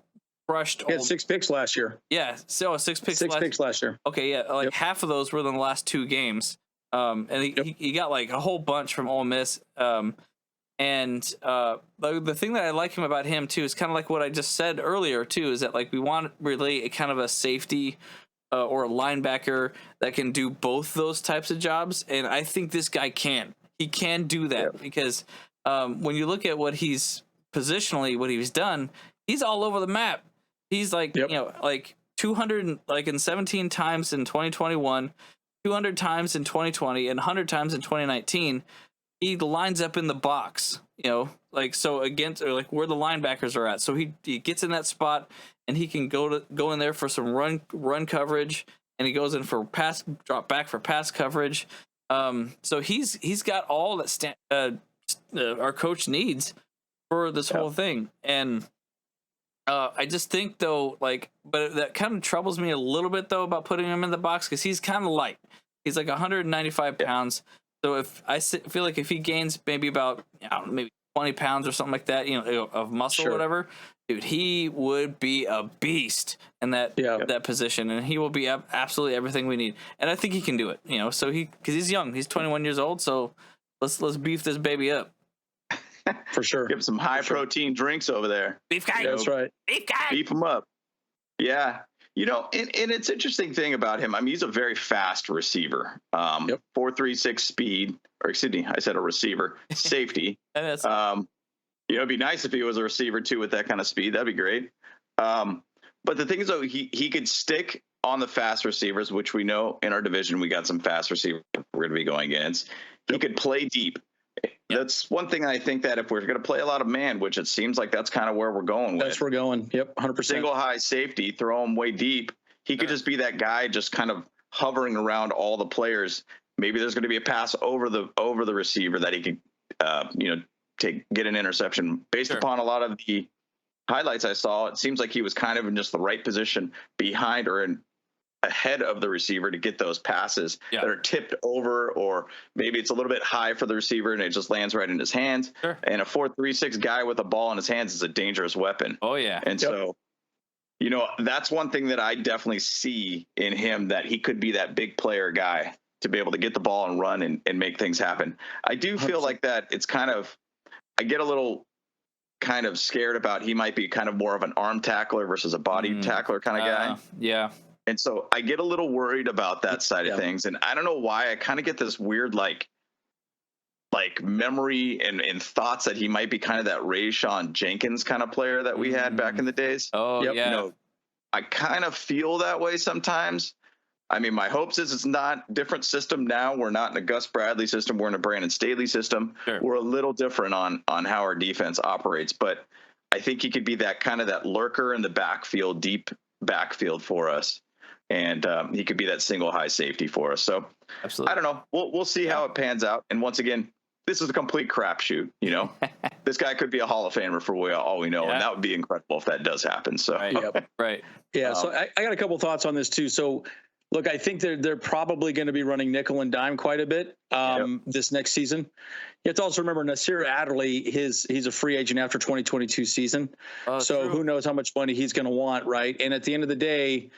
crushed. He had 6 picks last year. Yeah, so 6 picks. 6 picks last year. Okay, yeah, half of those were in the last 2 games. And he got like a whole bunch from Ole Miss. The thing that I like him about him too is kind of like what I just said earlier too, is that like we want really a kind of a safety or a linebacker that can do both those types of jobs. And I think this guy he can do that because when you look at what he's done, he's all over the map. He's like, like 217 times in 2021, 200 times in 2020, and 100 times in 2019, he lines up in the box, so against or like where the linebackers are at. So he gets in that spot and he can go in there for some run coverage, and he goes in for drop back for pass coverage. So he's got all that our coach needs for this whole thing. And I just think though, but that kind of troubles me a little bit though about putting him in the box because he's kind of light. He's like 195 pounds. So if I feel like if he gains maybe about maybe 20 pounds or something like that, of muscle or whatever, dude, he would be a beast in that position, and he will be absolutely everything we need. And I think he can do it. So because he's young, he's 21 years old. So let's beef this baby up. For sure. Give some high protein drinks over there. Beef guy. That's right. Beef guy. Beef him up. Yeah. And it's interesting thing about him. I mean, he's a very fast receiver. 4.36 speed, or excuse me, I said a receiver. Safety. It'd be nice if he was a receiver too with that kind of speed. That'd be great. But the thing is, though, he could stick on the fast receivers, which we know in our division we got some fast receivers we're going to be going against. He could play deep. That's one thing I think that if we're going to play a lot of man, which it seems like that's kind of where we're going. That's where we're going. Yep, 100%. Single high safety, throw him way deep. He could just be that guy, just kind of hovering around all the players. Maybe there's going to be a pass over the receiver that he could, get an interception. Based upon a lot of the highlights I saw, it seems like he was kind of in just the right position behind or ahead of the receiver to get those passes that are tipped over, or maybe it's a little bit high for the receiver and it just lands right in his hands. And a 4.36 guy with a ball in his hands is a dangerous weapon. Oh yeah. And so, that's one thing that I definitely see in him, that he could be that big player guy to be able to get the ball and run and make things happen. I do feel 100%. Like that. It's kind of, I get a little kind of scared about, he might be kind of more of an arm tackler versus a body tackler kind of guy. Yeah. And so I get a little worried about that side of things. And I don't know why. I kind of get this weird, like memory and thoughts that he might be kind of that Rayshawn Jenkins kind of player that we had back in the days. Oh, yeah. I kind of feel that way sometimes. I mean, my hopes is it's not different system now. We're not in a Gus Bradley system. We're in a Brandon Staley system. We're a little different on how our defense operates. But I think he could be that kind of that lurker in the backfield, deep backfield for us. And he could be that single high safety for us. So absolutely. I don't know. We'll see how it pans out. And once again, this is a complete crapshoot, this guy could be a Hall of Famer for all we know, and that would be incredible if that does happen. So, right. Yeah. So I got a couple thoughts on this too. So, look, I think they're probably going to be running nickel and dime quite a bit this next season. You have to also remember Jasir Taylor, he's a free agent after 2022 season. So true. Who knows how much money he's going to want, right? And at the end of the day,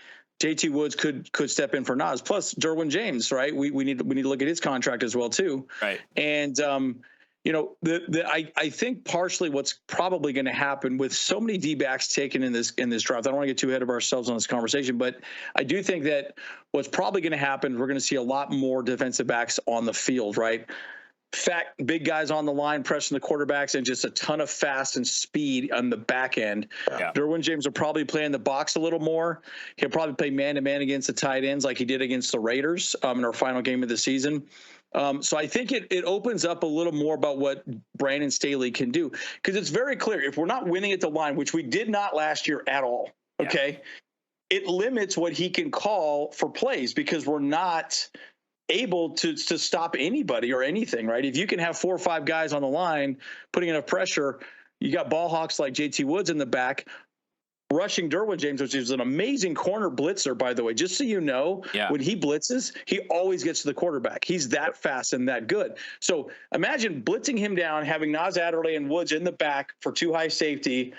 JT Woods could step in for Nas. Plus Derwin James, right? We need to look at his contract as well too. Right. And I think partially what's probably going to happen with so many D-backs taken in this draft. I don't want to get too ahead of ourselves on this conversation, but I do think that what's probably going to happen, we're going to see a lot more defensive backs on the field, right? Fat, big guys on the line pressing the quarterbacks and just a ton of fast and speed on the back end. Yeah. Derwin James will probably play in the box a little more. He'll probably play man-to-man against the tight ends like he did against the Raiders in our final game of the season. So I think it opens up a little more about what Brandon Staley can do, because it's very clear if we're not winning at the line, which we did not last year at all, okay, it limits what he can call for plays because we're not able to stop anybody or anything, right? If you can have 4 or 5 guys on the line putting enough pressure, you got ball hawks like JT Woods in the back rushing Derwin James, which is an amazing corner blitzer, by the way. Just so you know, when he blitzes, he always gets to the quarterback. He's that fast and that good. So imagine blitzing him down, having Nas Adderley and Woods in the back for 2 high safety,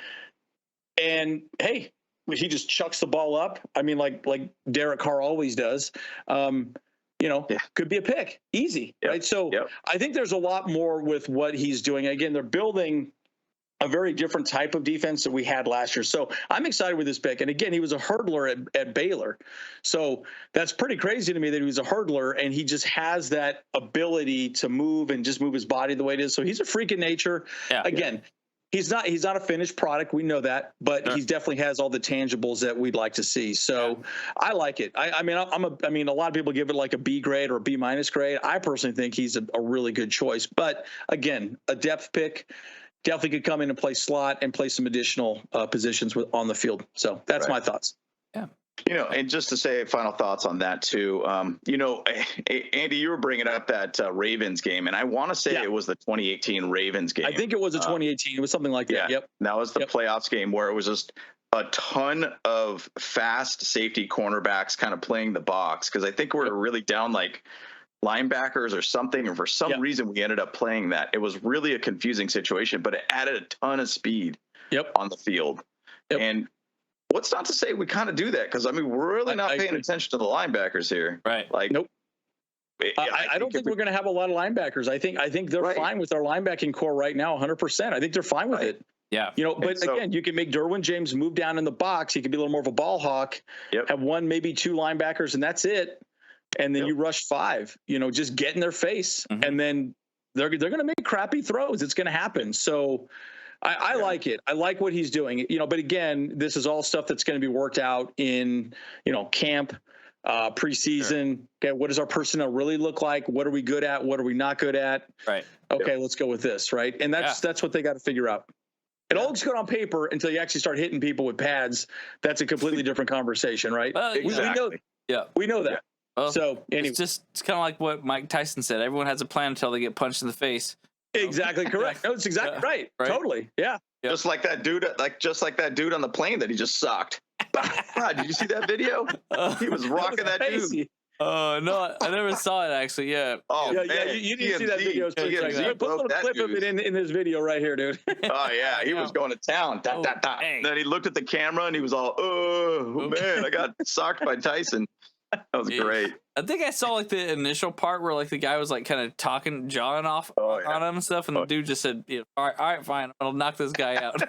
and hey, he just chucks the ball up. I mean, like Derek Carr always does. Could be a pick, easy, right? So I think there's a lot more with what he's doing. Again, they're building a very different type of defense that we had last year. So I'm excited with this pick. And again, he was a hurdler at Baylor. So that's pretty crazy to me that he was a hurdler and he just has that ability to move and just move his body the way it is. So he's a freak of nature. Yeah. Again, he's not a finished product. We know that, but he definitely has all the tangibles that we'd like to see. So I like it. I mean, a lot of people give it like a B grade or a B minus grade. I personally think he's a really good choice, but again, a depth pick. Definitely could come in and play slot and play some additional positions on the field. So that's my thoughts. Yeah. And just to say final thoughts on that too, Andy, you were bringing up that Ravens game, and I want to say it was the 2018 Ravens game. I think it was a 2018. It was something like that. Yeah. Yep. That was the playoffs game where it was just a ton of fast safety cornerbacks kind of playing the box, because I think we're really down like linebackers or something, and for some reason we ended up playing that. It was really a confusing situation, but it added a ton of speed on the field. And what's not to say we kind of do that, because I mean we're really not paying attention to the linebackers here, right? Like I don't think we're going to have a lot of linebackers. I think they're fine with our linebacking core right now, 100%. I think they're fine with it. Yeah. But again, you can make Derwin James move down in the box. He can be a little more of a ball hawk, have 1, maybe 2 linebackers, and that's it. And then you rush 5, just get in their face. And then they're going to make crappy throws. It's going to happen. So I like it. I like what he's doing, but again, this is all stuff that's going to be worked out in, camp, preseason. Okay. What does our personnel really look like? What are we good at? What are we not good at? Right. Okay. Let's go with this. Right. And that's what they got to figure out. It all looks good on paper until you actually start hitting people with pads. That's a completely different conversation, right? Exactly. We know that. Well, so anyway. It's kind of like what Mike Tyson said. Everyone has a plan until they get punched in the face. Exactly correct. No, it's exactly right. Totally. Yeah. Just like that dude on the plane that he just socked. God, did you see that video? He was rocking that dude. Oh no, I never saw it actually. Yeah. Oh man, you didn't see that video. Put a little clip of it in this video right here, dude. Oh yeah, he was going to town. Then he looked at the camera and he was all, "Oh man, I got socked by Tyson." That was great. I think I saw like the initial part where like the guy was like kind of jawing off on him and stuff, and the dude just said, all right, fine, I'll knock this guy out."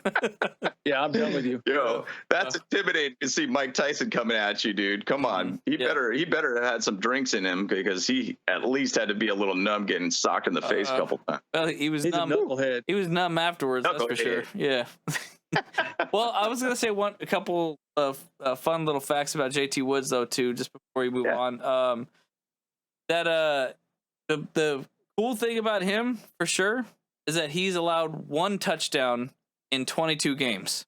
Yeah, I'm done with you. That's intimidating to see Mike Tyson coming at you, dude. Come on. He better have had some drinks in him, because he at least had to be a little numb getting socked in the face a couple times. Well, he's numb. He was numb afterwards, that's for sure. Yeah. Well, I was gonna say a couple of fun little facts about JT Woods though too, just before we move on. That the cool thing about him for sure is that he's allowed 1 touchdown in 22 games.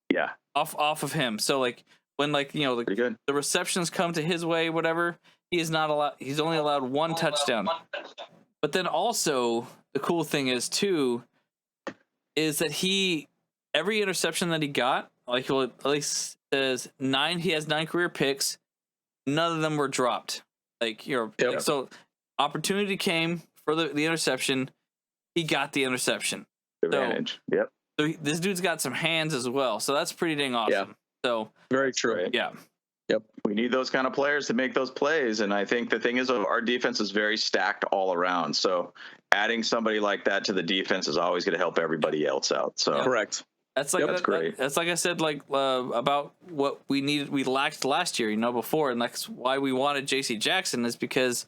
Yeah, off of him. So like when the receptions come to his way, whatever, he is not allowed. He's only allowed 1 touchdown. But then also the cool thing is too, is that every interception that he got, like, well, at least says 9. He has 9 career picks. None of them were dropped. Like, like, so opportunity came for the interception. He got the interception. Advantage. So this dude's got some hands as well. So that's pretty dang awesome. Yeah. So very true. Right. Yeah. Yep. We need those kind of players to make those plays. And I think the thing is, our defense is very stacked all around. So adding somebody like that to the defense is always going to help everybody else out. So correct. That's like that's great. That's like I said, like about what we lacked last year, before, and that's why we wanted J.C. Jackson, is because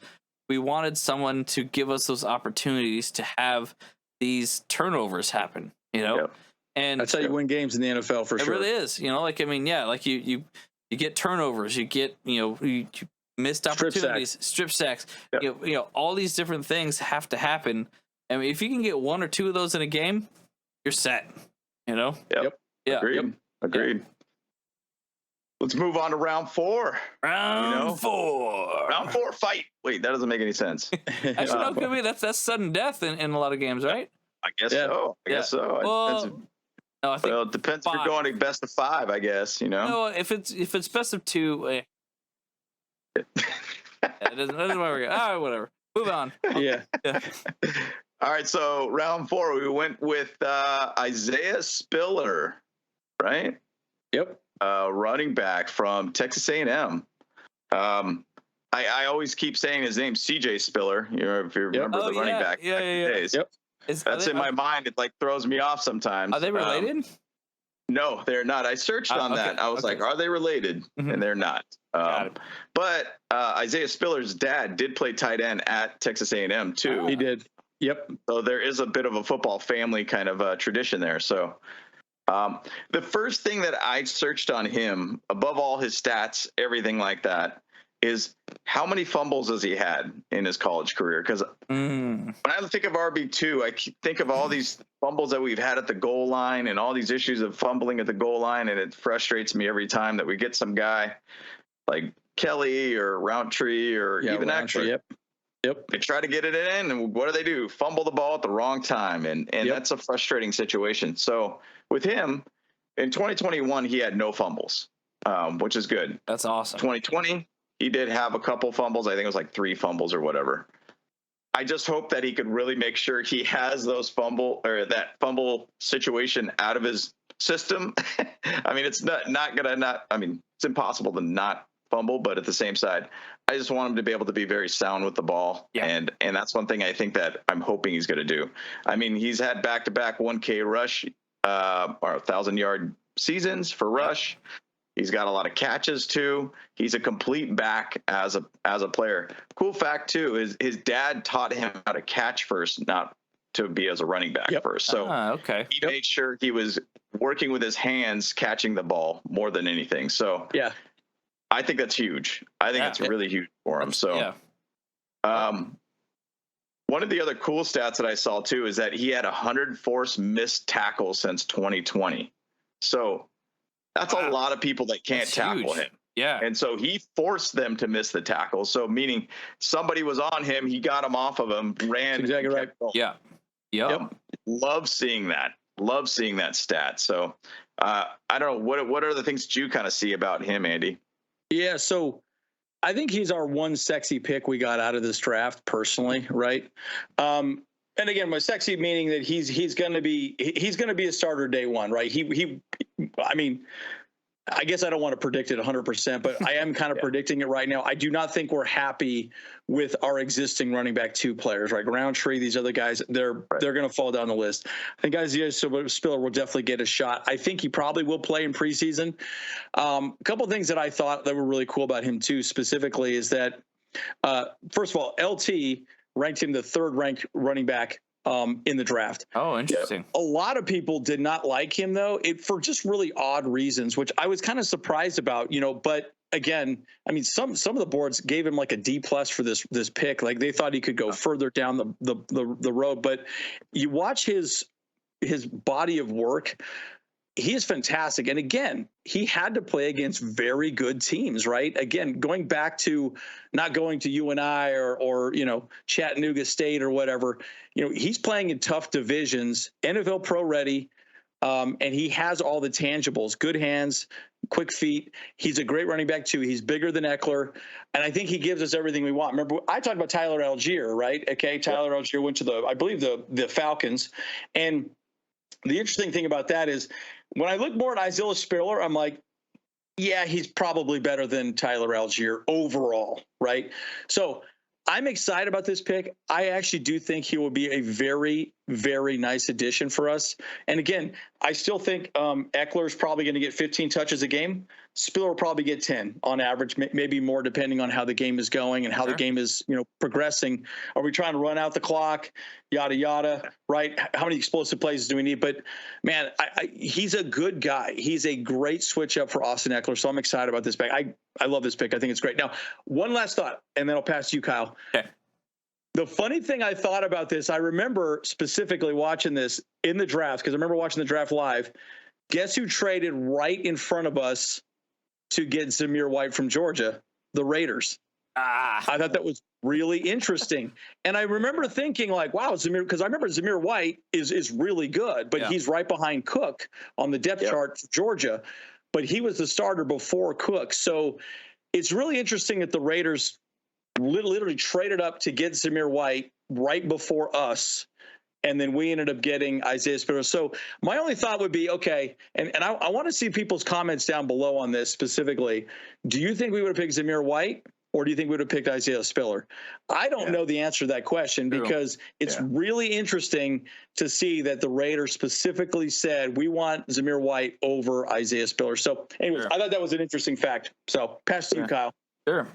we wanted someone to give us those opportunities to have these turnovers happen, and that's how you win games in the NFL for sure. It really is, like, I mean, yeah, like you get turnovers, you get you missed opportunities, strip sacks, all these different things have to happen. I mean, if you can get 1 or 2 of those in a game, you're set. Yep. Yeah. Agreed. Yep. Let's move on to round 4. Round 4. Round 4 fight. Wait, that doesn't make any sense. Actually, no, could be that's sudden death in a lot of games, right? I guess so. I guess so. Well, no, I think it depends 5. If you're going to best of 5, I guess. No, if it's best of 2, it doesn't work. All right, whatever. Move on. Yeah. All right, so round 4, we went with Isaiah Spiller, right? Yep. Running back from Texas A&M. I always keep saying his name, CJ Spiller. If you remember the running back. Yeah. Days. Yep. That's in my mind. It like throws me off sometimes. Are they related? No, they're not. I searched on that. I was like, are they related? Mm-hmm. And they're not. But Isaiah Spiller's dad did play tight end at Texas A&M too. He did. Yep. So there is a bit of a football family kind of tradition there. So the first thing that I searched on him, above all his stats, everything like that, is how many fumbles has he had in his college career? Because when I think of RB2, I think of all these fumbles that we've had at the goal line and all these issues of fumbling at the goal line, and it frustrates me every time that we get some guy like Kelly or Roundtree or even Roundtree. Yep. They try to get it in, and what do? Fumble the ball at the wrong time, and that's a frustrating situation. So with him, in 2021, he had no fumbles, which is good. That's awesome. 2020, he did have a couple fumbles. I think it was like 3 fumbles or whatever. I just hope that he could really make sure he has those that fumble situation out of his system. I mean, it's it's impossible to not fumble, but at the same side, I just want him to be able to be very sound with the ball. Yeah. And that's one thing I think that I'm hoping he's going to do. I mean, he's had back-to-back 1K rush or 1,000-yard seasons for rush. He's got a lot of catches too. He's a complete back as a player. Cool fact too is his dad taught him how to catch first, not to be as a running back first. So he made sure he was working with his hands, catching the ball more than anything. So I think that's huge. I think it's really huge for him. So one of the other cool stats that I saw too is that he had 100 forced missed tackles since 2020. So that's a lot of people that can't tackle him. Yeah. And so he forced them to miss the tackle. So meaning somebody was on him, he got him off of him, ran. That's exactly right. Yeah. Yep. Love seeing that stat. So I don't know. What are the things that you kind of see about him, Andy? Yeah. So I think he's our one sexy pick we got out of this draft personally. Right. And again, by sexy meaning that he's going to be a starter day one, right? I mean, I guess I don't want to predict it 100%, but I am kind of predicting it right now. I do not think we're happy with our existing running back 2 players, right? Roundtree, these other guys, they're going to fall down the list. I think Isaiah Spiller will definitely get a shot. I think he probably will play in preseason. A couple of things that I thought that were really cool about him too, specifically, is that first of all, LT ranked him the 3rd ranked running back in the draft. Oh, interesting. A lot of people did not like him though, for just really odd reasons, which I was kind of surprised about, but again, I mean, some of the boards gave him like a D+ for this pick. Like they thought he could go further down the road, but you watch his body of work. he is fantastic. And again, he had to play against very good teams, right? Again, going back to not going to UNI or Chattanooga State or whatever, he's playing in tough divisions, NFL pro ready. And he has all the tangibles, good hands, quick feet. He's a great running back too. He's bigger than Eckler. And I think he gives us everything we want. Remember, I talked about Tyler Algier, right? Okay. Tyler Algier went to the Falcons. And the interesting thing about that is when I look more at Isaiah Spiller, I'm like, yeah, he's probably better than Tyler Algier overall, right? So I'm excited about this pick. I actually do think he will be a very, very nice addition for us. And again, I still think Eckler is probably going to get 15 touches a game. Spiller will probably get 10 on average, maybe more depending on how the game is going and how the game is, progressing. Are we trying to run out the clock? Yada, yada, right? How many explosive plays do we need? But, man, he's a good guy. He's a great switch up for Austin Eckler, so I'm excited about this pick. I love this pick. I think it's great. Now, one last thought, and then I'll pass to you, Kyle. Okay. The funny thing I thought about this, I remember specifically watching this in the draft, because I remember watching the draft live. Guess who traded right in front of us to get Zamir White from Georgia? The Raiders. I thought that was really interesting. And I remember thinking like, wow, Zamir, because I remember Zamir White is really good, but he's right behind Cook on the depth chart for Georgia. But he was the starter before Cook. So it's really interesting that the Raiders literally traded up to get Zamir White right before us. And then we ended up getting Isaiah Spiller. So my only thought would be, okay, and I want to see people's comments down below on this specifically. Do you think we would have picked Zamir White, or do you think we would have picked Isaiah Spiller? I don't know the answer to that question, because it's really interesting to see that the Raiders specifically said, we want Zamir White over Isaiah Spiller. So anyways, I thought that was an interesting fact. So pass to you, Kyle. Sure.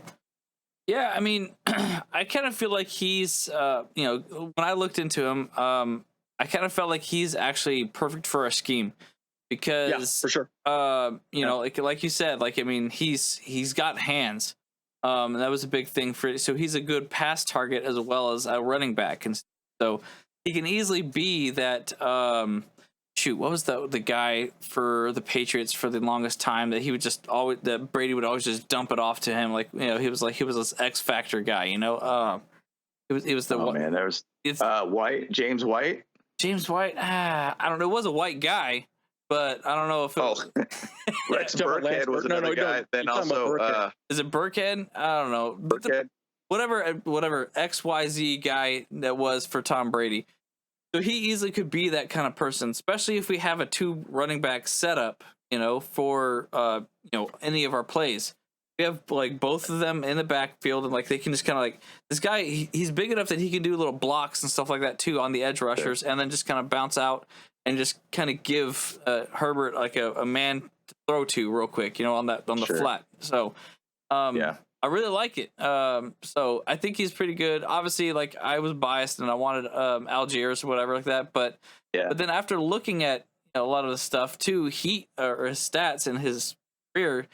Yeah, I mean, I kind of feel like he's, when I looked into him, I kind of felt like he's actually perfect for our scheme, because, for sure. Like you said, like, I mean, he's got hands. And that was a big thing so he's a good pass target as well as a running back. And so he can easily be that, what was the guy for the Patriots for the longest time that he would just always, that Brady would always just dump it off to him, like, he was this X Factor guy, he was the man, there was James White. I don't know, it was a white guy, but I don't know if it Rex Burkhead was another guy. Then also is it Burkhead? I don't know. Burkhead. Whatever XYZ guy that was for Tom Brady. So he easily could be that kind of person, especially if we have a 2 running back setup, for any of our plays. We have like both of them in the backfield, and like they can just kind of like, this guy, he's big enough that he can do little blocks and stuff like that too on the edge rushers, and then just kind of bounce out and just kind of give Herbert like a man to throw to real quick, on the flat. So I really like it. So I think he's pretty good. Obviously, like, I was biased and I wanted Algiers or whatever like that. But then after looking at a lot of the stuff too, or his stats in his career,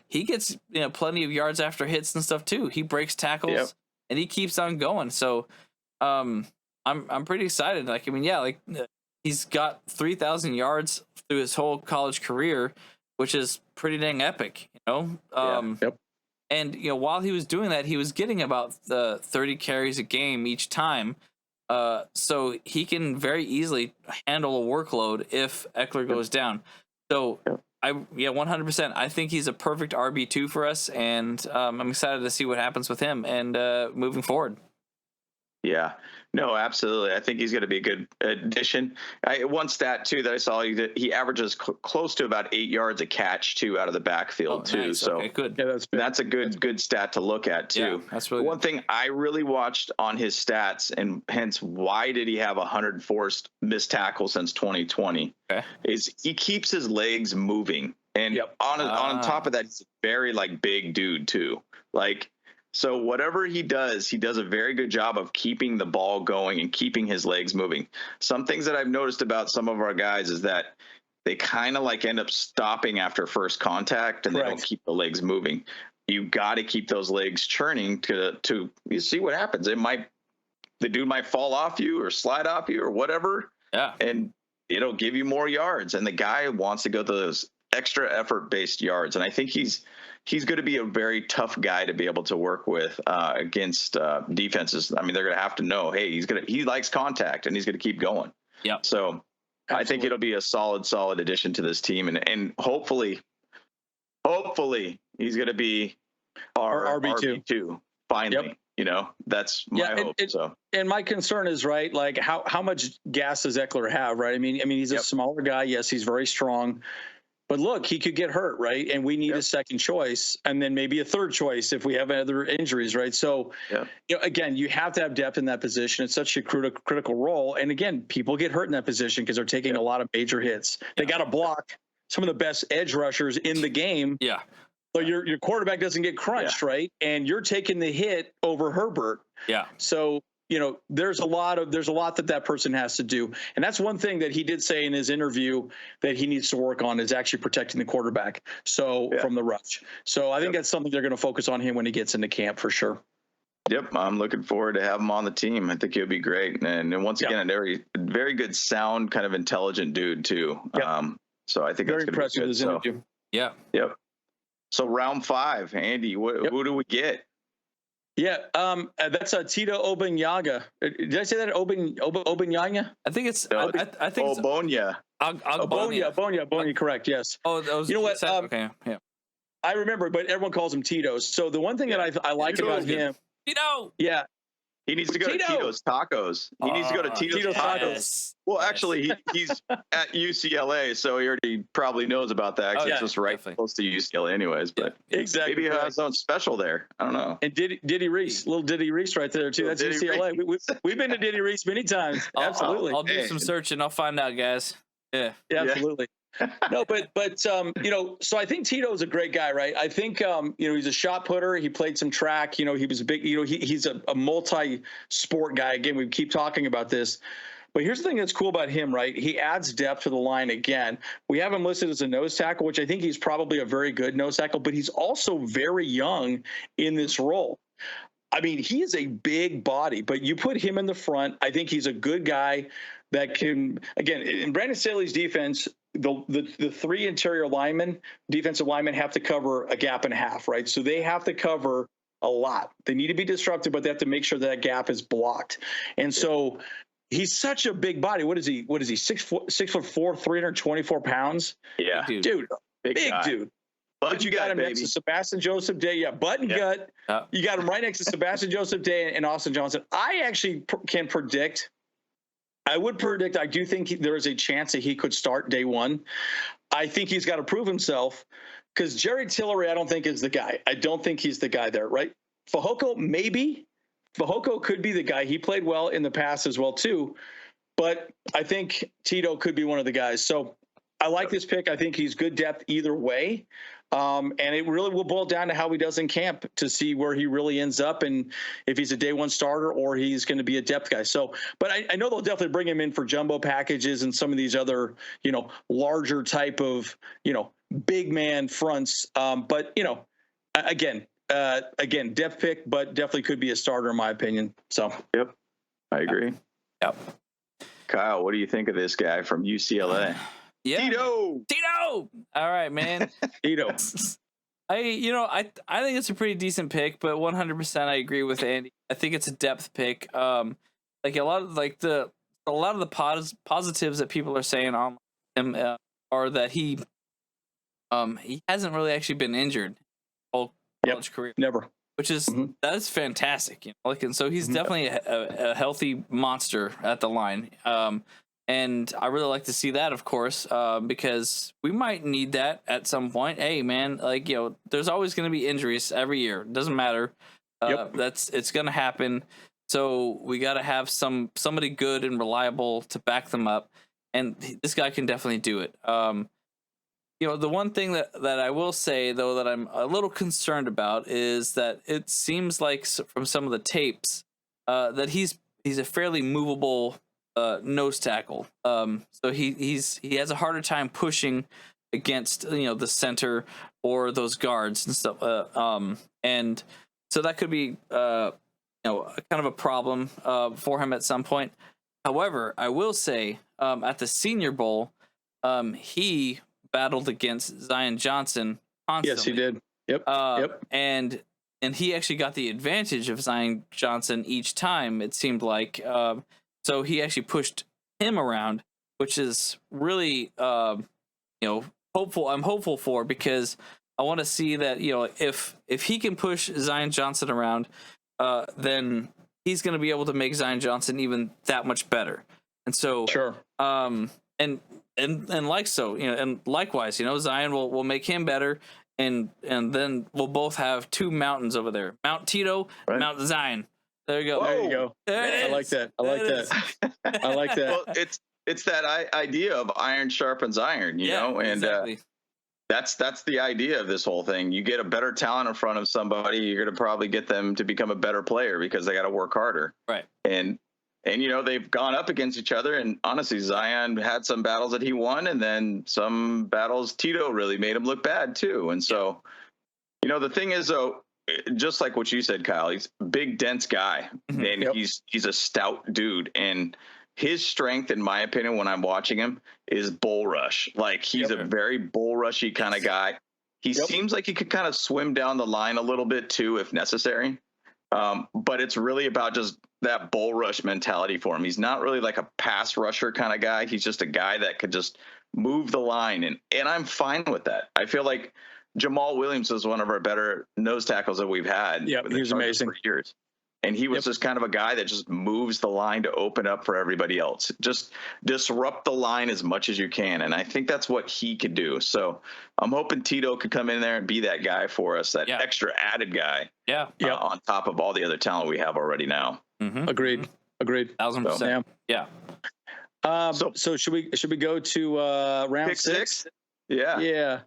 he gets plenty of yards after hits and stuff too. He breaks tackles and he keeps on going. So I'm pretty excited. Like, I mean, he's got 3,000 yards through his whole college career, which is pretty dang epic. And, while he was doing that, he was getting about 30 carries a game each time. So he can very easily handle a workload if Eckler goes down. So, 100%. I think he's a perfect RB2 for us. And I'm excited to see what happens with him and moving forward. Yeah, no, absolutely. I think he's going to be a good addition. One stat too that I saw, he averages close to about 8 yards a catch too out of the backfield too. Nice. So okay, good. Yeah, that's a good stat to look at too. Yeah, that's really one thing I really watched on his stats, and hence why did he have 100 forced missed tackles since 2020? Is he keeps his legs moving, and on top of that, he's a very big dude too. So whatever he does a very good job of keeping the ball going and keeping his legs moving. Some things that I've noticed about some of our guys is that they kind of end up stopping after first contact, and they don't keep the legs moving. You got to keep those legs churning to you see what happens. The dude might fall off you or slide off you or whatever. Yeah. And it'll give you more yards. And the guy wants to go those extra effort-based yards. And I think he's going to be a very tough guy to be able to work with against defenses. I mean, they're going to have to know, hey, he likes contact and he's going to keep going. Yeah. So absolutely. I think it'll be a solid addition to this team. And hopefully he's going to be our RB2 finally. Yep. You know, that's my hope. And my concern is, right, like how much gas does Eckler have, right? I mean, he's a smaller guy. Yes, he's very strong. But look, he could get hurt, right? And we need a second choice and then maybe a third choice if we have other injuries, right? So, again, you have to have depth in that position. It's such a critical role. And again, people get hurt in that position because they're taking a lot of major hits. They got to block some of the best edge rushers in the game. Yeah. So your quarterback doesn't get crunched, right? And you're taking the hit over Herbert. Yeah. So, there's a lot that person has to do. And that's one thing that he did say in his interview that he needs to work on is actually protecting the quarterback. So from the rush. So I think that's something they're going to focus on him when he gets into camp for sure. Yep. I'm looking forward to have him on the team. I think he'll be great. And once again, a very, very good sound, kind of intelligent dude too. Yep. So I think very that's going to be good. His interview. Yeah. Yep. So round 5, Andy, who do we get? Yeah, that's Tito Ogbonnia. Did I say that? Ogbonnia? I think it's. No, I think Ogbonnia. Ogbonnia. Correct. Yes. Oh, that was. You know what? Okay. Yeah. I remember, but everyone calls him Tito. So the one thing that I like about him, Tito. Yeah. He needs to go to Tito's Tacos. He needs to go to Tito's Tacos. Yes. Well, actually, he's at UCLA, so he already probably knows about that. Because it's just right close to UCLA, anyways. But exactly, maybe he has his own special there. I don't know. And Diddy Reese, little Diddy Reese, right there too. That's UCLA. We've been to Diddy Reese many times. Absolutely. I'll do some searching. I'll find out, guys. Yeah. Absolutely. No, but so I think Tito's a great guy, right? I think he's a shot putter. He played some track. He was a big. He's a multi-sport guy. Again, we keep talking about this. But here's the thing that's cool about him, right? He adds depth to the line again. We have him listed as a nose tackle, which I think he's probably a very good nose tackle, but he's also very young in this role. I mean, he is a big body, but you put him in the front. I think he's a good guy that can, again, in Brandon Staley's defense, the 3 interior linemen, defensive linemen, have to cover a gap and a half, right? So they have to cover a lot. They need to be disruptive, but they have to make sure that gap is blocked. And so he's such a big body. What is he? 6'4", 324 pounds? Yeah. Dude, big dude. But you got him next to Sebastian Joseph Day. Yeah, gut. You got him right next to Sebastian Joseph Day and Austin Johnson. I actually can predict. I do think there is a chance that he could start day one. I think he's got to prove himself because Jerry Tillery, I don't think, is the guy. I don't think he's the guy there, right? Fehoko, maybe. Fehoko could be the guy. He played well in the past as well, too. But I think Tito could be one of the guys. So I like this pick. I think he's good depth either way. And it really will boil down to how he does in camp to see where he really ends up and if he's a day one starter or he's going to be a depth guy. So, but I know they'll definitely bring him in for jumbo packages and some of these other, larger type of, big man fronts. But, again, depth pick, but definitely could be a starter in my opinion. So, yep, I agree. Yep. Kyle, what do you think of this guy from UCLA? Yeah. Tito. All right, man. Tito. I think it's a pretty decent pick, but 100% I agree with Andy. I think it's a depth pick. Like a lot of the positives that people are saying on him are that he hasn't really actually been injured all college career. Never. Which is that's fantastic, and so he's definitely a healthy monster at the line. And I really like to see that, of course, because we might need that at some point. Hey, man, there's always going to be injuries every year. It doesn't matter. It's going to happen. So we got to have somebody good and reliable to back them up. And this guy can definitely do it. The one thing that I will say, though, that I'm a little concerned about is that it seems like from some of the tapes that he's a fairly movable nose tackle. So he has a harder time pushing against the center or those guards and stuff. And so that could be kind of a problem for him at some point. However, I will say at the Senior Bowl, he battled against Zion Johnson constantly. Yes, he did. Yep. And he actually got the advantage of Zion Johnson each time, it seemed like. So he actually pushed him around, which is really, hopeful. I'm hopeful for, because I want to see that, if he can push Zion Johnson around, then he's going to be able to make Zion Johnson even that much better. And so, sure. And likewise, Zion will make him better. And then we'll both have two mountains over there, Mount Tito, and Mount Zion. There you go. There you go. I like that. I like that. Well, it's that idea of iron sharpens iron, you know, and exactly. That's the idea of this whole thing. You get a better talent in front of somebody, you're going to probably get them to become a better player because they got to work harder. Right. And they've gone up against each other, and honestly, Zion had some battles that he won, and then some battles Tito really made him look bad too. And so, the thing is, though, just like what you said, Kyle, he's a big, dense guy, and he's a stout dude, and his strength, in my opinion, when I'm watching him, is bull rush. Like, he's a very bull rushy kind of guy. He seems like he could kind of swim down the line a little bit too, if necessary. But it's really about just that bull rush mentality for him. He's not really like a pass rusher kind of guy. He's just a guy that could just move the line. And I'm fine with that. I feel like Jamal Williams is one of our better nose tackles that we've had. Yeah, he was amazing for years. And he was just kind of a guy that just moves the line to open up for everybody else. Just disrupt the line as much as you can. And I think that's what he could do. So I'm hoping Tito could come in there and be that guy for us, that extra added guy. On top of all the other talent we have already now. Mm-hmm. Agreed. 1,000%. Yeah. So should we go to round six? Yeah. Yeah.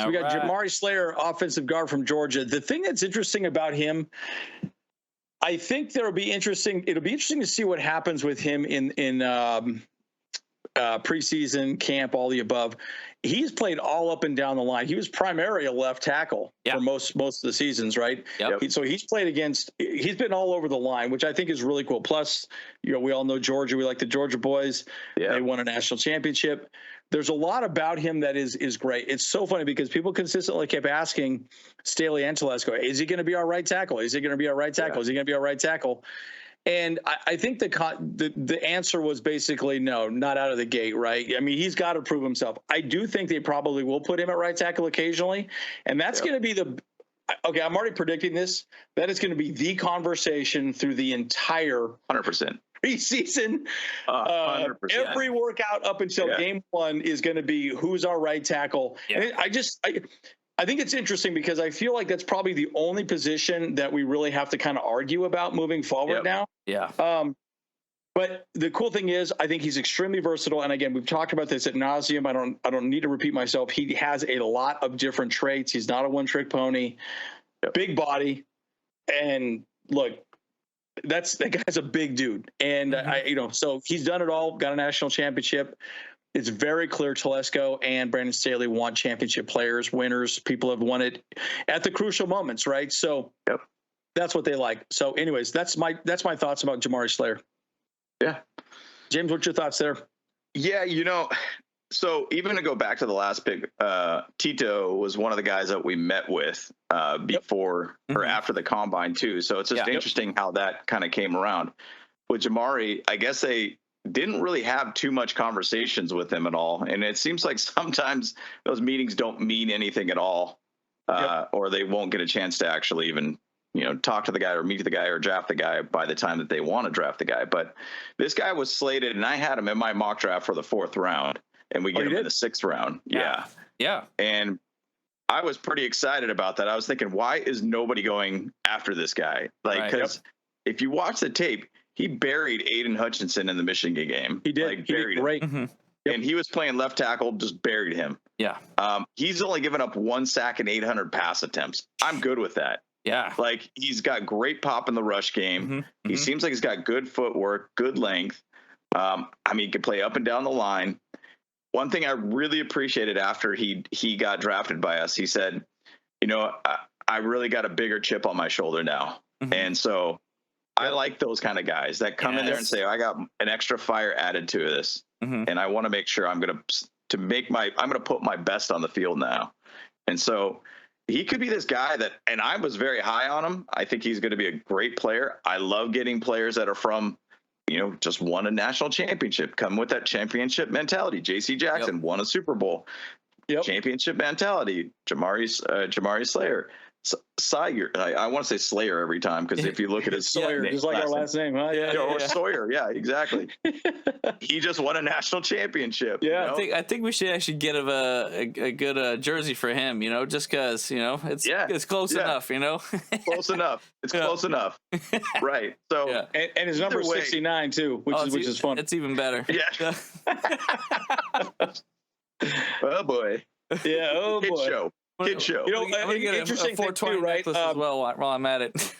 So we got Jamari Slayer, offensive guard from Georgia. The thing that's interesting about him, I think it'll be interesting to see what happens with him in preseason camp, all the above. He's played all up and down the line. He was primarily a left tackle for most of the seasons, right? Yep. So he's been all over the line, which I think is really cool. Plus, we all know Georgia. We like the Georgia boys. Yeah. They won a national championship. There's a lot about him that is great. It's so funny because people consistently kept asking Staley and Telesco, is he going to be our right tackle? Is he going to be our right tackle? Is he going to be our right tackle? And I think the answer was basically no, not out of the gate, right? I mean, he's got to prove himself. I do think they probably will put him at right tackle occasionally, and that's going to be okay, I'm already predicting this. That is going to be the conversation through the entire 100% preseason. 100%. Every workout up until game one is going to be who's our right tackle. Yeah. And I think it's interesting because I feel like that's probably the only position that we really have to kind of argue about moving forward now. Yeah. But the cool thing is, I think he's extremely versatile. And again, we've talked about this ad nauseum. I don't need to repeat myself. He has a lot of different traits. He's not a one-trick pony. Big body, and look, that guy's a big dude. And so he's done it all. Got a national championship. It's very clear Telesco and Brandon Staley want championship players, winners. People have won it at the crucial moments, right? So that's what they like. So anyways, that's my thoughts about Jamari Slayer. Yeah. James, what's your thoughts there? Yeah, so even to go back to the last pick, Tito was one of the guys that we met with before or after the combine too. So it's just interesting how that kind of came around. With Jamari, I guess they didn't really have too much conversations with him at all. And it seems like sometimes those meetings don't mean anything at all, or they won't get a chance to actually even, talk to the guy or meet the guy or draft the guy by the time that they want to draft the guy. But this guy was slated, and I had him in my mock draft for the 4th round, and we get him in the 6th round. Yeah. And I was pretty excited about that. I was thinking, why is nobody going after this guy? Like, because if you watch the tape, he buried Aiden Hutchinson in the Michigan game. He did. Like, buried great. him. And he was playing left tackle, just buried him. Yeah. He's only given up 1 sack and 800 pass attempts. I'm good with that. Yeah. Like, he's got great pop in the rush game. He seems like he's got good footwork, good length. He can play up and down the line. One thing I really appreciated after he got drafted by us, he said, I really got a bigger chip on my shoulder now. And so I like those kind of guys that come in there and say, I got an extra fire added to this, and I want to make sure I'm going to put my best on the field now. And so he could be this guy that, and I was very high on him. I think he's going to be a great player. I love getting players that are from, just won a national championship, come with that championship mentality. J.C. Jackson won a Super Bowl, championship mentality. Jamari Slayer. Sawyer, I want to say Slayer every time because if you look at his Sawyer, just like our last name, huh? Or Sawyer, exactly. He just won a national championship. Yeah, I think we should actually get a good jersey for him. Just because it's close enough. Close enough. It's close enough. Right. So and his number 69 too, which is fun. It's even better. Yeah. Oh boy. Yeah. Oh boy. Show. Kid show. I'm gonna get interesting a 420 too, right? As well while I'm at it.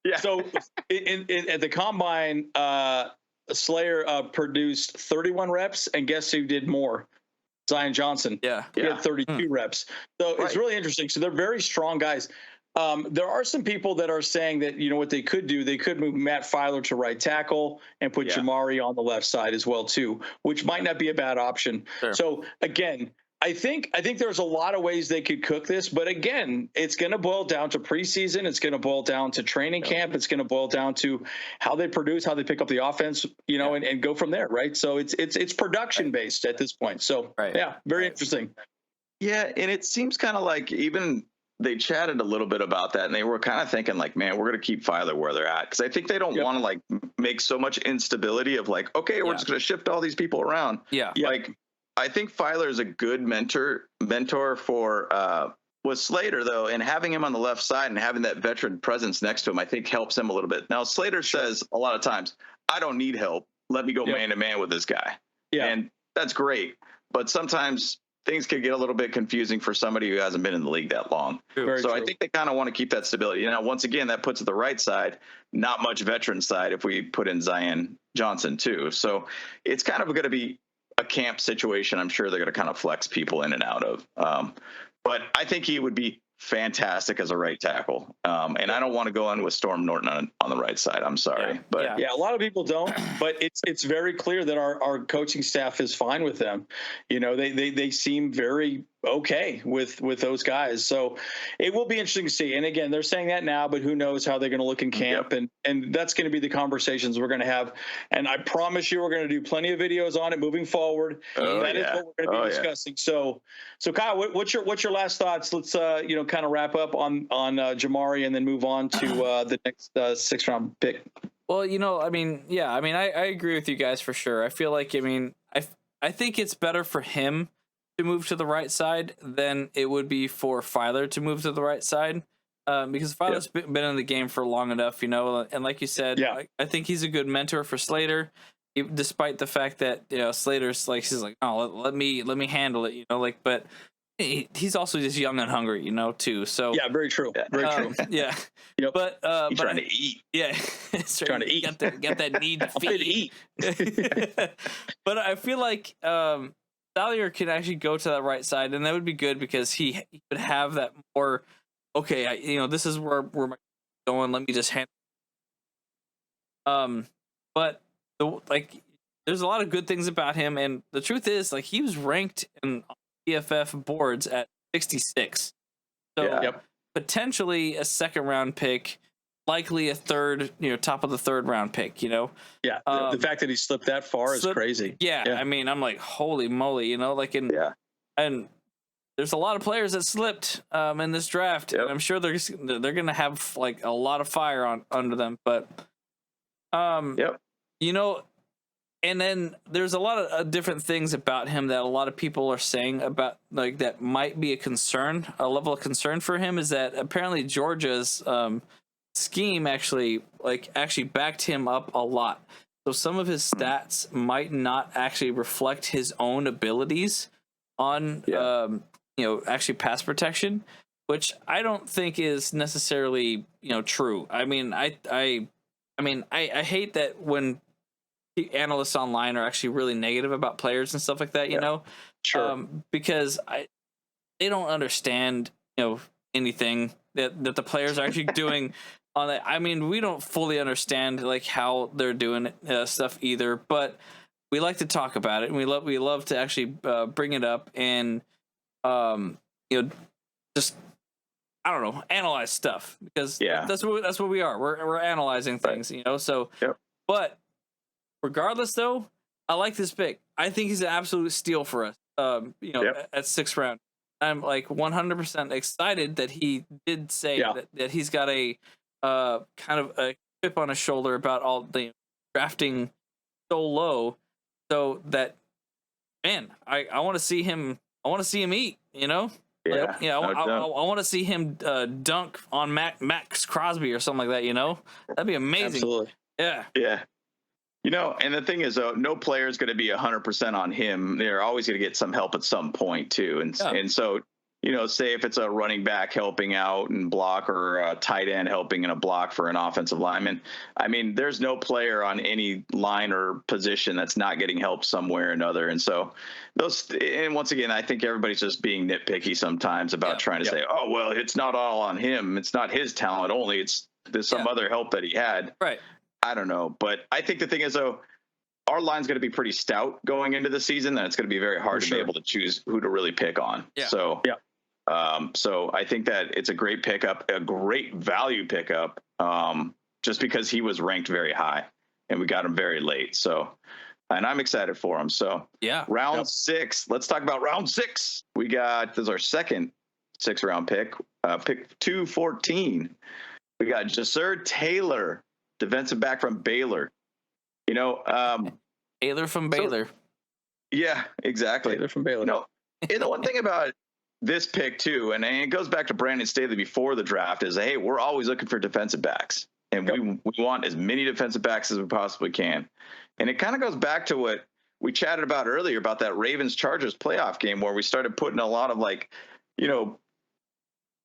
Yeah. So at the combine, Slayer produced 31 reps, and guess who did more? Zion Johnson. Yeah. He had 32 reps. So it's really interesting. So they're very strong guys. There are some people that are saying that, what they could do, they could move Matt Filer to right tackle and put Jamari on the left side as well too, which might not be a bad option. Sure. So again, I think there's a lot of ways they could cook this, but again, it's going to boil down to preseason. It's going to boil down to training camp. It's going to boil down to how they produce, how they pick up the offense, and go from there, right? So it's production based at this point. So very interesting. Yeah, and it seems kind of like even they chatted a little bit about that, and they were kind of thinking like, man, we're going to keep Filer where they're at because I think they don't want to like make so much instability of like, okay, we're just going to shift all these people around. Yeah, like. I think Filer is a good mentor for with Slater though, and having him on the left side and having that veteran presence next to him, I think helps him a little bit. Now Slater says a lot of times, "I don't need help. Let me go man to man with this guy," and that's great. But sometimes things could get a little bit confusing for somebody who hasn't been in the league that long. I think they kind of want to keep that stability. Now, once again, that puts at the right side, not much veteran side if we put in Zion Johnson too. So it's kind of going to be a camp situation. I'm sure they're going to kind of flex people in and out of. But I think he would be fantastic as a right tackle. And I don't want to go in with Storm Norton on the right side. I'm sorry. But a lot of people don't, but it's very clear that our coaching staff is fine with them. They seem very okay with those guys. So it will be interesting to see. And again, they're saying that now, but who knows how they're going to look in camp. And that's going to be the conversations we're going to have. And I promise you, we're going to do plenty of videos on it moving forward. That is what we're going to be discussing. So Kyle, what's your last thoughts? Let's, kind of wrap up on Jamari and then move on to the next 6th round pick. Well, I agree with you guys for sure. I feel like, I think it's better for him to move to the right side than it would be for Filer to move to the right side, because Filer's been in the game for long enough, and like you said, I think he's a good mentor for Slater, despite the fact that Slater's like, he's like, oh, let me handle it, but he's also just young and hungry, too. So very true, very true. But he's trying to eat. Yeah, he's trying to eat. Got that need to feed. But I feel like Salyer could actually go to that right side, and that would be good because he would have that more. Okay, this is where my going. Let me just handle. But there's a lot of good things about him, and the truth is, like, he was ranked in PFF boards at 66, so potentially a 2nd round pick. Likely a 3rd, top of the 3rd round pick, the fact that he slipped that far is crazy. I'm like, holy moly, and there's a lot of players that slipped in this draft, and I'm sure they're gonna have like a lot of fire under them, but and then there's a lot of different things about him that a lot of people are saying about, like, that might be a level of concern for him, is that apparently Georgia's scheme actually backed him up a lot. So some of his stats might not actually reflect his own abilities on actually pass protection, which I don't think is necessarily true. I hate that when analysts online are actually really negative about players and stuff like that, because they don't understand anything that the players are actually doing on that. I mean, we don't fully understand like how they're doing stuff either, but we like to talk about it, and we love to actually bring it up and you know, just I don't know, analyze stuff, because that's what we are. We're analyzing things, you know. So, but regardless, though, I like this pick. I think he's an absolute steal for us. You know, at 6th round, I'm like 100% excited that he did say that he's got a kind of a chip on his shoulder about all the drafting so low, so that, man, I want to see him. I want to see him eat. You know. Yeah, I want to see him dunk on Max Crosby or something like that. You know, that'd be amazing. Absolutely. Yeah. Yeah. You know, and the thing is, though, no player is going to be 100% on him. They're always going to get some help at some point too, and so, you know, say if it's a running back helping out and block, or a tight end helping in a block for an offensive lineman. I mean, there's no player on any line or position that's not getting help somewhere or another. And so and once again, I think everybody's just being nitpicky sometimes about trying to say, oh, well, it's not all on him. It's not his talent only. There's some other help that he had. Right. I don't know. But I think the thing is, though, our line's going to be pretty stout going into the season, and it's going to be very hard to be able to choose who to really pick on. Yeah. So, so I think that it's a great pickup, a great value pickup, just because he was ranked very high and we got him very late. So, and I'm excited for him. So, round 6. Let's talk about round 6. This is our second 6th round pick, pick 214. We got Jasir Taylor, defensive back from Baylor. You know, Taylor from Baylor. Yeah, exactly. Taylor from Baylor. No, and the one thing about this pick too, and it goes back to Brandon Staley before the draft, is, hey, we're always looking for defensive backs, and we want as many defensive backs as we possibly can. And it kind of goes back to what we chatted about earlier about that Ravens-Chargers playoff game, where we started putting a lot of, like, you know,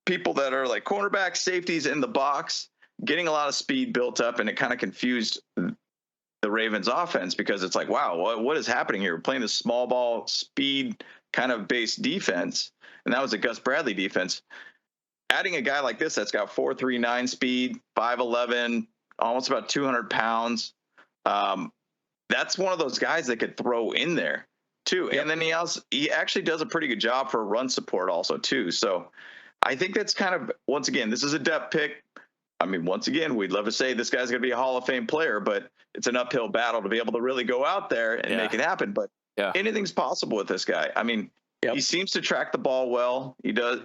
people that are like cornerbacks, safeties in the box, getting a lot of speed built up, and it kind of confused the Ravens offense, because it's like, wow, what is happening here? We're playing this small ball speed kind of based defense, and that was a Gus Bradley defense. Adding a guy like this that's got 4.39 speed, 5'11", almost about 200 pounds, that's one of those guys that could throw in there too. And then he actually does a pretty good job for run support also too. So I think that's kind of, once again, this is a depth pick. I mean, once again, we'd love to say this guy's going to be a Hall of Fame player, but it's an uphill battle to be able to really go out there and make it happen. But anything's possible with this guy. I mean, he seems to track the ball well.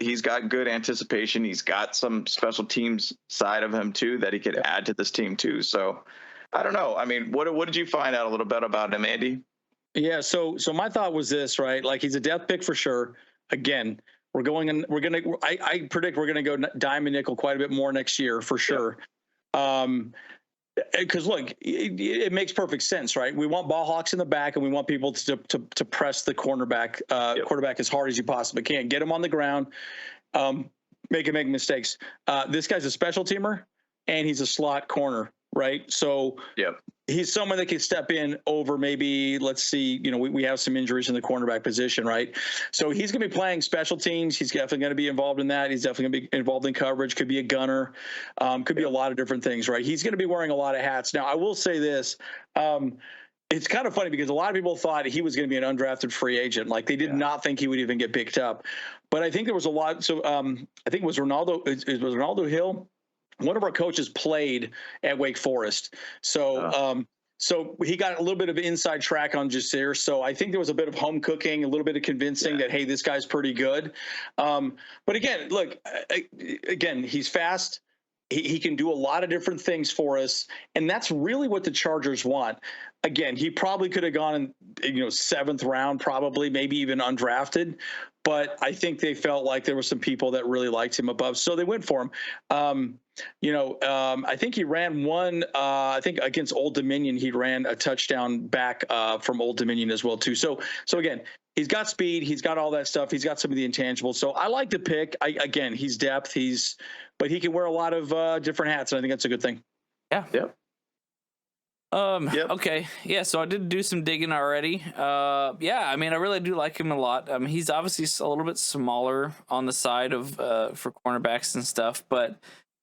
He's got good anticipation. He's got some special teams side of him too that he could add to this team too. So I don't know. I mean, what did you find out a little bit about him, Andy? Yeah. So my thought was this, right? Like, he's a depth pick for sure. Again, I predict we're going to go dime and nickel quite a bit more next year for sure. Because look, it makes perfect sense, right? We want ball hawks in the back, and we want people to press the quarterback as hard as you possibly can. Get him on the ground, make him make mistakes. This guy's a special teamer, and he's a slot corner, right? So he's someone that can step in over, maybe, let's see, you know, we have some injuries in the cornerback position, right? So he's going to be playing special teams. He's definitely going to be involved in that. He's definitely going to be involved in coverage. Could be a gunner. Could be a lot of different things, right? He's going to be wearing a lot of hats. Now, I will say this. It's kind of funny because a lot of people thought he was going to be an undrafted free agent. Like, they did not think he would even get picked up. But I think there was a lot. So I think it was Ronaldo Hill. One of our coaches played at Wake Forest. So so he got a little bit of inside track on Jasir. So I think there was a bit of home cooking, a little bit of convincing that, hey, this guy's pretty good. But again, look, he's fast. He can do a lot of different things for us. And that's really what the Chargers want. Again, he probably could have gone in, 7th round, probably, maybe even undrafted. But I think they felt like there were some people that really liked him above, so they went for him. I think he ran one. I think against Old Dominion, he ran a touchdown back from Old Dominion as well too. So again, he's got speed, he's got all that stuff, he's got some of the intangibles. So I like the pick. He's depth. But he can wear a lot of different hats, and I think that's a good thing. Yeah. Yep. Okay. Yeah. So I did do some digging already. I mean, I really do like him a lot. He's obviously a little bit smaller on the side of, for cornerbacks and stuff, but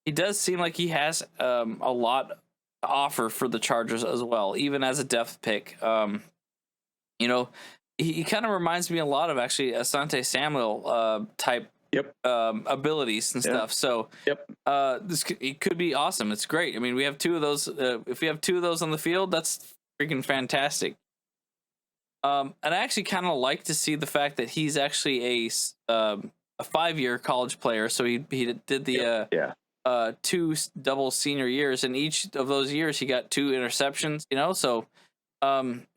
he does seem like he has a lot to offer for the Chargers as well, even as a depth pick. You know, he kind of reminds me a lot of actually Asante Samuel type abilities and stuff. So it could be awesome. It's great. I mean, we have two of those. If we have two of those on the field, that's freaking fantastic. And I actually kind of like to see the fact that he's actually a 5-year college player. So he did the 2 double senior years, and each of those years he got 2 interceptions. You know, so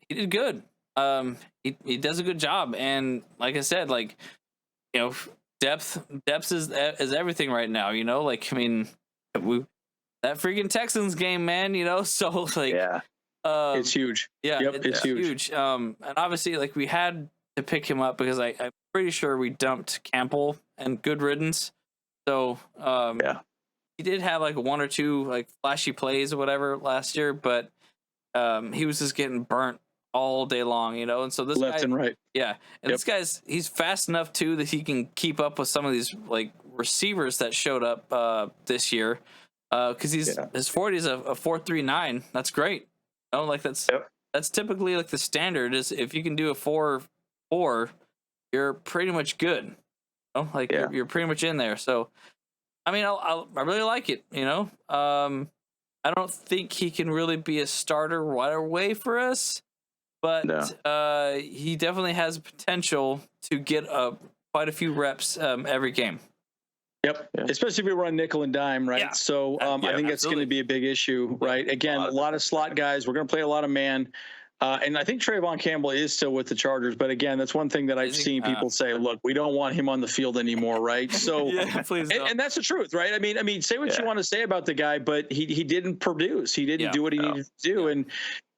he did good. He does a good job, and like I said, like, you know, depth is everything right now. You know, like, I mean, that freaking Texans game, man. You know, so like, it's huge. Yeah, it's huge. And obviously, like, we had to pick him up because I'm pretty sure we dumped Campbell and good riddance. So he did have like 1 or 2 like flashy plays or whatever last year, but he was just getting burnt all day long, you know. And so this left guy, and right, and this guy's he's fast enough too that he can keep up with some of these like receivers that showed up this year, because his 40 is a 4.39. That's great. You know, like that's typically like the standard is if you can do a 4.4, you're pretty much good. You know? Like you're pretty much in there. So I mean, I really like it. You know, I don't think he can really be a starter right away for us, but he definitely has potential to get quite a few reps every game. Especially if we run nickel and dime, right? So I think that's going to be a big issue, right? Again, a lot of slot guys. We're going to play a lot of man. And I think Trayvon Campbell is still with the Chargers. But again, that's one thing that I've seen people say, look, we don't want him on the field anymore, right? So, please don't. And that's the truth, right? I mean, say what you want to say about the guy, but he didn't produce. He didn't do what he needed to do.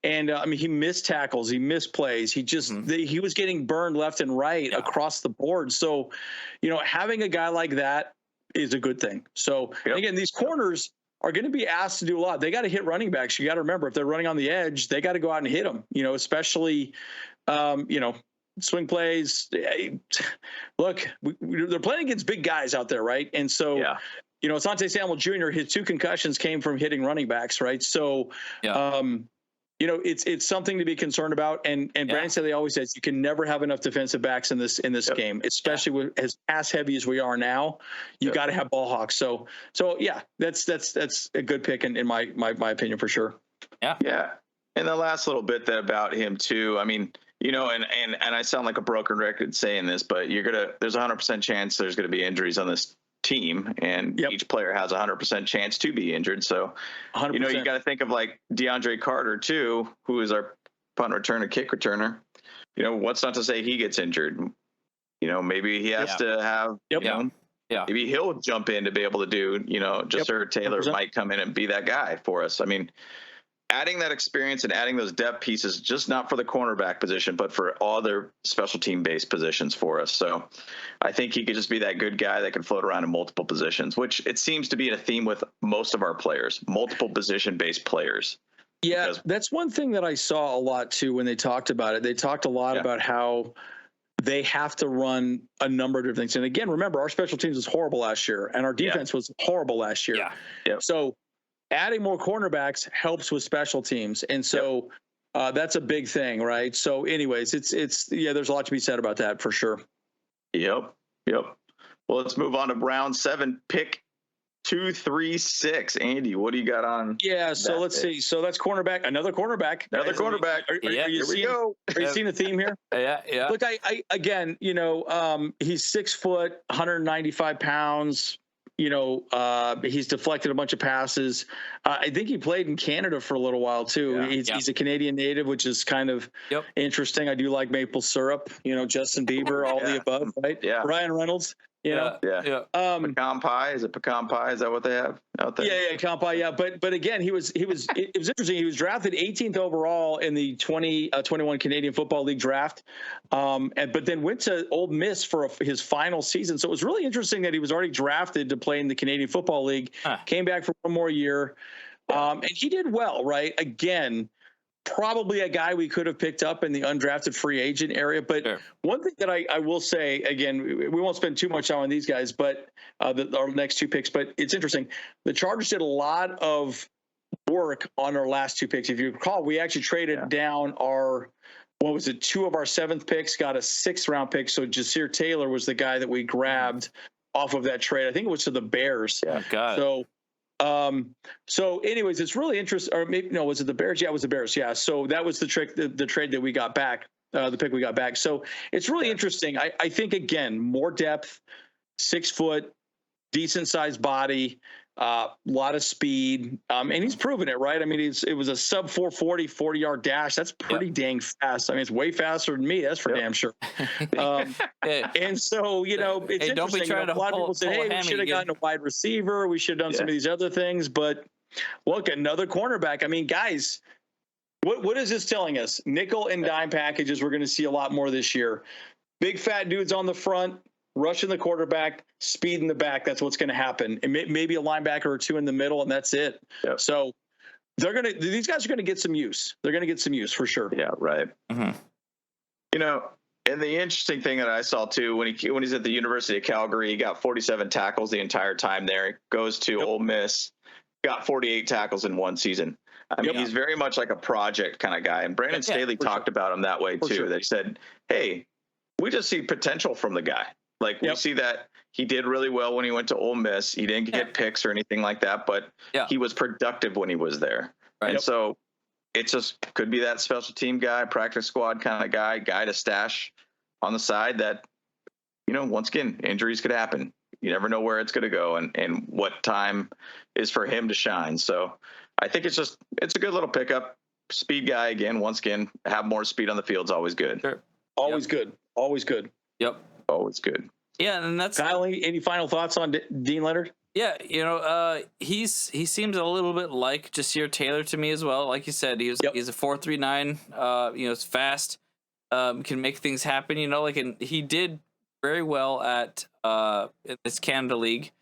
And I mean, he missed tackles, he missed plays. He just he was getting burned left and right across the board. So, you know, having a guy like that is a good thing. So again, these corners are going to be asked to do a lot. They got to hit running backs. You got to remember, if they're running on the edge, they got to go out and hit them, you know, especially, you know, swing plays. Look, they're playing against big guys out there, right? And so, you know, Asante Samuel Jr., his 2 concussions came from hitting running backs, right? So, you know, it's something to be concerned about. And Brandon Staley always says you can never have enough defensive backs in this game, especially with as pass heavy as we are now. You got to have ball hawks. So yeah, that's a good pick in my opinion for sure. Yeah. And the last little bit about him too. I mean, you know, and I sound like a broken record saying this, but there's a 100% chance there's going to be injuries on this team, and each player has a 100% chance to be injured. So, 100%. You know, you got to think of like DeAndre Carter too, who is our punt returner, kick returner. You know, what's not to say he gets injured? You know, maybe he has to have, you know, maybe he'll jump in to be able to do, you know, Jasir Taylor 100%. Might come in and be that guy for us. I mean, adding that experience and adding those depth pieces, just not for the cornerback position, but for all their special team based positions for us. So I think he could just be that good guy that can float around in multiple positions, which it seems to be a theme with most of our players, multiple position based players. Yeah, that's one thing that I saw a lot too when they talked about it. They talked a lot about how they have to run a number of different things. And again, remember, our special teams was horrible last year, and our defense was horrible last year. So adding more cornerbacks helps with special teams. And so that's a big thing, right? So anyways, it's there's a lot to be said about that for sure. Yep. Well, let's move on to round 7, pick 236. Andy, what do you got on? Yeah, so let's see. So that's cornerback, another cornerback. Here we go. Are you seeing a theme here? Yeah. Look, I again, you know, he's 6 foot, 195 pounds. You know, he's deflected a bunch of passes. I think he played in Canada for a little while too. He's a Canadian native, which is kind of interesting. I do like maple syrup, you know, Justin Bieber, all the above, right? Ryan Reynolds, you know. Pecan pie. Is it pecan pie? Is that what they have out there? Yeah, pecan pie. Yeah, but again, it was interesting. He was drafted 18th overall in the 2021 Canadian Football League draft, but then went to Ole Miss for his final season. So it was really interesting that he was already drafted to play in the Canadian Football League. Came back for one more year, and he did well. Right? Again, probably a guy we could have picked up in the undrafted free agent area. But one thing that I will say, again, we won't spend too much time on these guys, but our next two picks, but it's interesting. The Chargers did a lot of work on our last two picks. If you recall, we actually traded down two of our seventh picks, got a 6th round pick. So Jasir Taylor was the guy that we grabbed off of that trade. I think it was to the Bears. Yeah, got it. So anyways, it's really interesting. Or maybe, no, was it the Bears? Yeah, it was the Bears. Yeah. So that was the trade that we got back, the pick we got back. So it's really interesting. I think, again, more depth, 6 foot, decent sized body, lot of speed. And he's proven it, right? I mean, it was a sub 440, 40-yard dash. That's pretty dang fast. I mean, it's way faster than me. That's for damn sure. And so, it's interesting. A lot of people say, hey, we should have gotten a wide receiver. We should have done some of these other things. But look, another cornerback. I mean, guys, what is this telling us? Nickel and dime packages, we're going to see a lot more this year. Big fat dudes on the front, rushing the quarterback, speed in the back. That's what's going to happen. And maybe a linebacker or two in the middle, and that's it. Yep. So these guys are going to get some use. They're going to get some use for sure. Yeah, right. Mm-hmm. And the interesting thing that I saw too, when he's at the University of Calgary, he got 47 tackles the entire time there. He goes to Ole Miss, got 48 tackles in one season. I mean, he's very much like a project kind of guy. And Brandon Staley talked about him that way too. That he said, hey, we just see potential from the guy. Like we see that he did really well when he went to Ole Miss. He didn't get picks or anything like that, but he was productive when he was there. Right. And so it just could be that special team guy, practice squad kind of guy to stash on the side that, once again, injuries could happen. You never know where it's going to go and what time is for him to shine. So I think it's a good little pickup. Speed guy again, once again, have more speed on the field is always good. Sure. Always good. Always good. Yep. Always good. Yeah, and that's Kyle. Any final thoughts on Dean Leonard? Yeah, he seems a little bit like Jasir Taylor to me as well. Like you said, he's a 4.39. Is fast, can make things happen. And he did very well at this Canada League,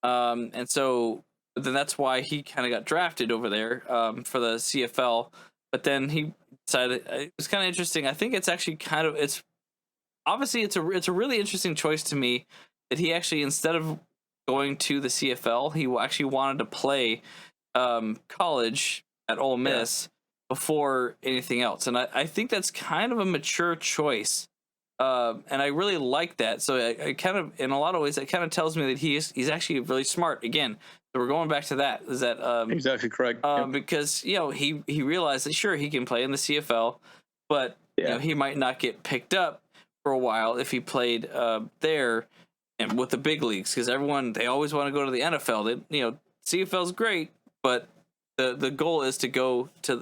and so then that's why he kind of got drafted over there for the CFL. But then he decided it was kind of interesting. I think it's actually it's a really interesting choice to me that he actually, instead of going to the CFL, he actually wanted to play college at Ole Miss before anything else. And I think that's kind of a mature choice. And I really like that. So I kind of, in a lot of ways, that kind of tells me that he's actually really smart. Again, so we're going back to that. Is that exactly correct? Because he realized that sure he can play in the CFL, but he might not get picked up for a while if he played there and with the big leagues, because they always want to go to the NFL. CFL is great, but the goal is to go to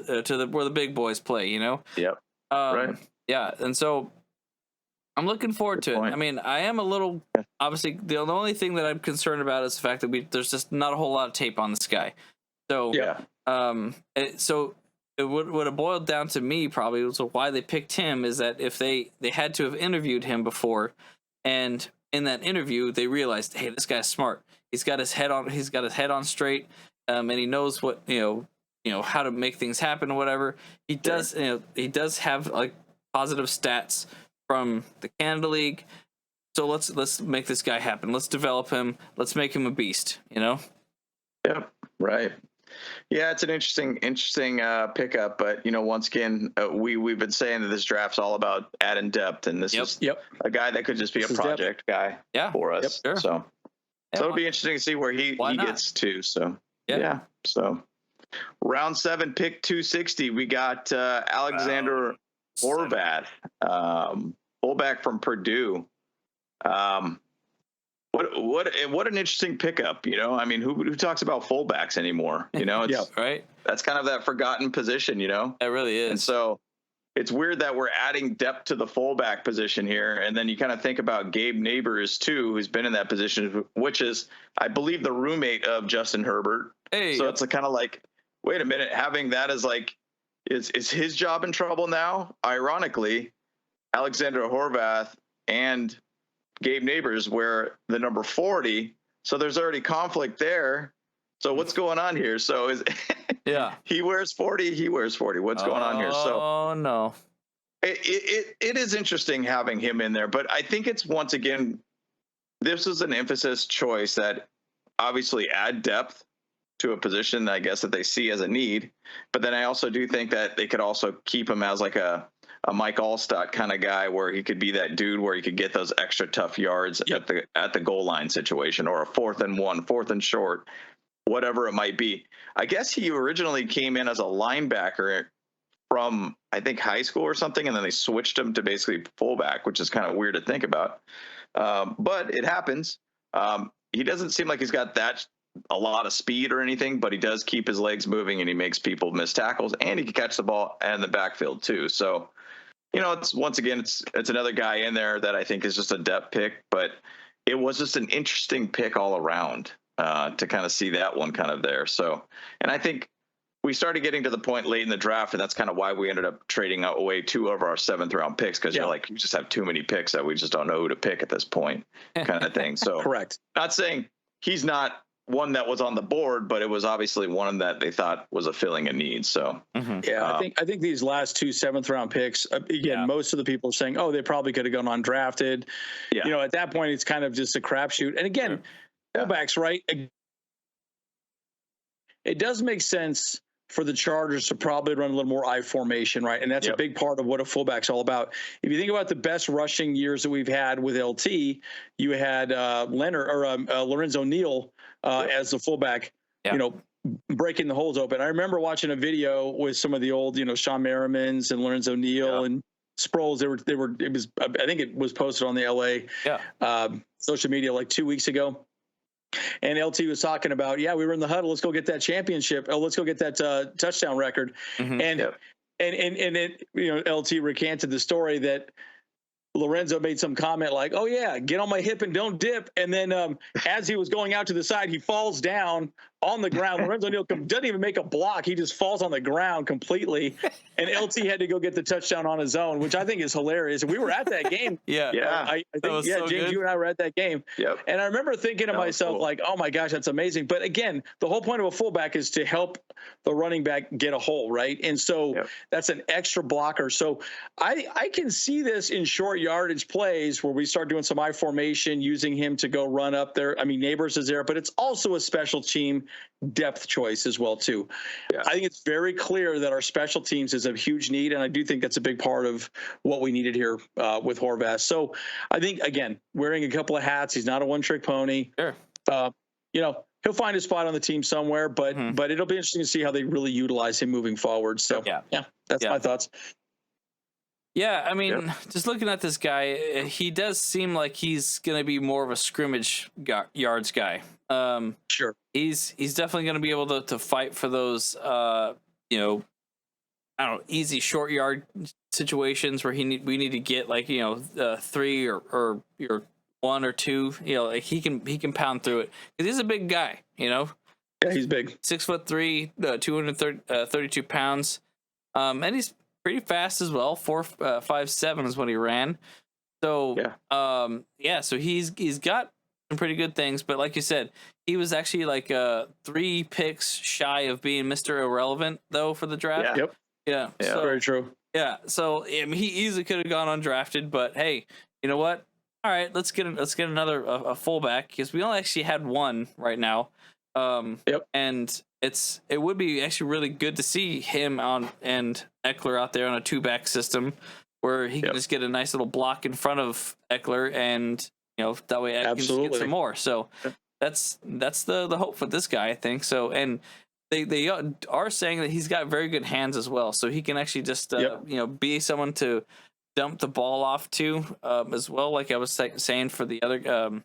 where the big boys play. Yep. Right. Yeah, and so I'm looking forward to it. I mean, I am a little obviously the only thing that I'm concerned about is the fact that there's just not a whole lot of tape on this guy. So what it boiled down to me probably was why they picked him is that if they had to have interviewed him before, and in that interview they realized, hey, this guy's smart. He's got his head on straight, and he knows what how to make things happen or whatever. He does he does have like positive stats from the Canada League. So let's make this guy happen. Let's develop him. Let's make him a beast. Yeah. Right. Yeah, it's an interesting pickup, but once again, we've been saying that this draft's all about adding depth, and this is a guy that could just be a project guy for us. Sure. So it'll be interesting to see where he gets to. So so round 7, pick 260, we got Alexander Horvath, fullback from Purdue. What an interesting pickup, I mean, who talks about fullbacks anymore? It's right. That's kind of that forgotten position, It really is. And so it's weird that we're adding depth to the fullback position here. And then you kind of think about Gabe Neighbors too, who's been in that position, which is, I believe, the roommate of Justin Herbert. Hey, so it's kind of like, wait a minute, having that as like, is his job in trouble now? Ironically, Alexander Horvath and Gabe Neighbors wear the number 40, so there's already conflict there. So what's going on here? So he wears 40. He wears 40. What's going on here? So oh no. It is interesting having him in there, but I think it's once again, this is an emphasis choice that obviously add depth to a position, I guess, that they see as a need. But then I also do think that they could also keep him as like a Mike Allstott kind of guy, where he could be that dude where he could get those extra tough yards at the goal line situation, or a 4th and 1, 4th and short, whatever it might be. I guess he originally came in as a linebacker from, I think, high school or something, and then they switched him to basically fullback, which is kind of weird to think about. But it happens. He doesn't seem like he's got a lot of speed or anything, but he does keep his legs moving, and he makes people miss tackles, and he can catch the ball and the backfield too. So, it's once again, it's another guy in there that I think is just a depth pick, but it was just an interesting pick all around to kind of see that one kind of there. So, and I think we started getting to the point late in the draft, and that's kind of why we ended up trading away 2 of our 7th round picks, because you're like, you just have too many picks that we just don't know who to pick at this point, kind of thing. So correct. Not saying he's not one that was on the board, but it was obviously one that they thought was filling a need. So I think these last 2 7th round picks, again, most of the people are saying, oh, they probably could have gone undrafted. At that point, it's kind of just a crapshoot. And again, fullbacks, right? It does make sense for the Chargers to probably run a little more I formation, right? And that's a big part of what a fullback's all about. If you think about the best rushing years that we've had with LT, you had Lorenzo Neal as the fullback, breaking the holes open. I remember watching a video with some of the old, Sean Merrimans and Lorenzo Neal and Sproles. I think it was posted on the LA social media like 2 weeks ago. And LT was talking about, we were in the huddle. Let's go get that championship. Oh, let's go get that touchdown record. And LT recanted the story that Lorenzo made some comment like, oh yeah, get on my hip and don't dip. And then as he was going out to the side, he falls down on the ground. Lorenzo Neal doesn't even make a block. He just falls on the ground completely. And LT had to go get the touchdown on his own, which I think is hilarious. We were at that game. I think James, you and I were at that game. And I remember thinking to myself, like, oh my gosh, that's amazing. But again, the whole point of a fullback is to help the running back get a hole, right? And so that's an extra blocker. So I can see this in short yardage plays where we start doing some I formation, using him to go run up there. I mean, Neighbors is there, but it's also a special team depth choice as well too. I think it's very clear that our special teams is a huge need, and I do think that's a big part of what we needed here with Horvath. So I think, again, wearing a couple of hats, he's not a one-trick pony. He'll find his spot on the team somewhere, but it'll be interesting to see how they really utilize him moving forward. So that's my thoughts. Yeah, I mean, just looking at this guy, he does seem like he's going to be more of a scrimmage yards guy. Sure. He's definitely going to be able to fight for those, easy short yard situations where we need to get like 3 or 1 or 2. Like he can pound through it because he's a big guy. Yeah, he's big. 6'3", 232 pounds, and he's pretty fast as well. 4.57 is when he ran. So so he's got some pretty good things, but like you said, he was actually like 3 picks shy of being Mr. Irrelevant though for the draft. So, very true. So he easily could have gone undrafted, but hey, you know what? All right, let's get another a fullback, because we only actually had one right now. And it would be actually really good to see him and Eckler out there on a 2-back system where he can just get a nice little block in front of Eckler, and that way Atkins can get some more. So that's the hope for this guy, I think. So, and they are saying that he's got very good hands as well, so he can actually just be someone to dump the ball off to as well, like I was saying for the other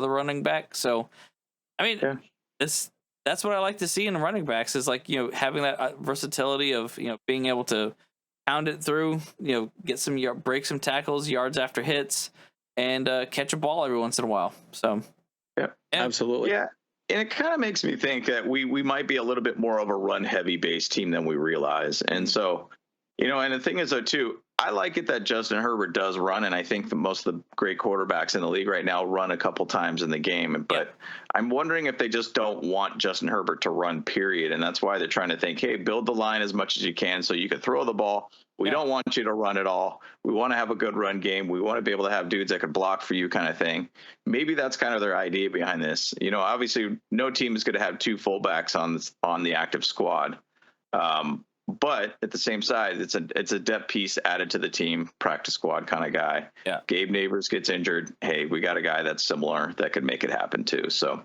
running back. So I mean, that's what I like to see in running backs, is like, having that versatility of, being able to pound it through, get some break some tackles, yards after hits, and catch a ball every once in a while. So absolutely. Yeah. And it kind of makes me think that we might be a little bit more of a run heavy based team than we realize. And so, and the thing is though too, I like it that Justin Herbert does run, and I think that most of the great quarterbacks in the league right now run a couple times in the game. But I'm wondering if they just don't want Justin Herbert to run, period. And that's why they're trying to think, hey, build the line as much as you can so you can throw the ball. We don't want you to run at all. We want to have a good run game. We want to be able to have dudes that could block for you, kind of thing. Maybe that's kind of their idea behind this. You know, obviously no team is going to have two fullbacks on the active squad. But at the same side, it's a depth piece added to the team, practice squad kind of guy. Yeah. Gabe Neighbors gets injured. Hey, we got a guy that's similar that could make it happen too. So,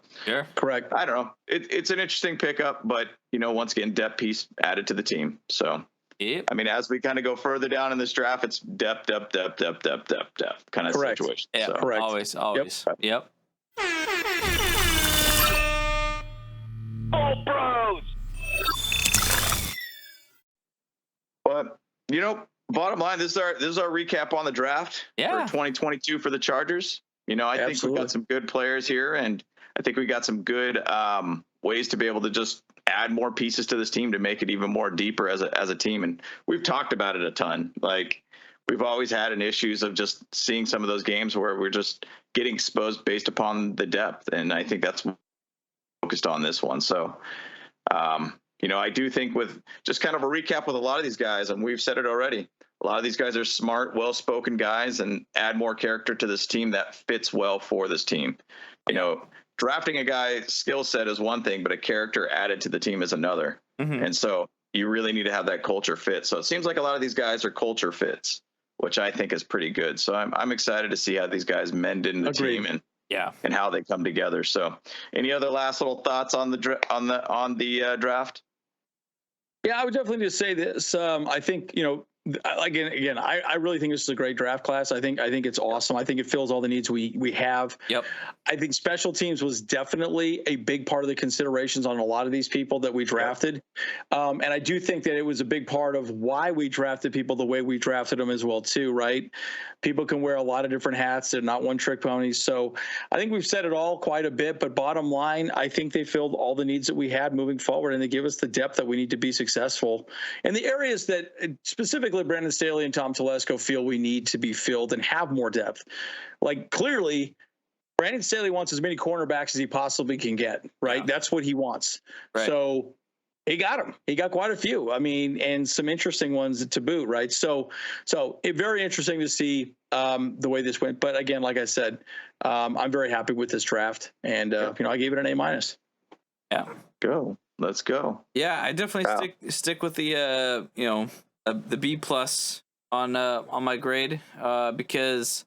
correct. I don't know. It's an interesting pickup, but you know, once again, depth piece added to the team. So, I mean, as we kind of go further down in this draft, it's depth kind of situation. Yeah, so. correct. Always. Yep. All pros. But, you know, bottom line, this is our recap on the draft for 2022 for the Chargers. You know, I think we got some good players here, and I think we got some good ways to be able to just add more pieces to this team to make it even more deeper as a team. And we've talked about it a ton. Like, we've always had an issues of just seeing some of those games where we're just getting exposed based upon the depth. And I think that's focused on this one. So, you know, I do think with just kind of a recap with a lot of these guys, and we've said it already, a lot of these guys are smart, well-spoken guys and add more character to this team that fits well for this team. You know, drafting a guy's skill set is one thing, but a character added to the team is another. And so you really need to have that culture fit. So it seems like a lot of these guys are culture fits, which I think is pretty good. So I'm excited to see how these guys mend in the team and how they come together. So any other last little thoughts on the draft? Yeah, I would definitely just say this. I think, you know, again, I really think this is a great draft class. I think it's awesome. I think it fills all the needs we have. Yep. I think special teams was definitely a big part of the considerations on a lot of these people that we drafted. And I do think that it was a big part of why we drafted people the way we drafted them as well, too, right? People can wear a lot of different hats. They're not one-trick ponies. So I think we've said it all quite a bit, but bottom line, I think they filled all the needs that we had moving forward, and they give us the depth that we need to be successful. And the areas that specifically Brandon Staley and Tom Telesco feel we need to be filled and have more depth. Like, clearly, Brandon Staley wants as many cornerbacks as he possibly can get, right? Yeah. That's what he wants. Right. So he got them. He got quite a few. I mean, and some interesting ones to boot, right? So it very interesting to see the way this went. But again, like I said, I'm very happy with this draft, and you know, I gave it an A-. Yeah, let's go. Yeah, I definitely stick with the you know, the B+ on my grade because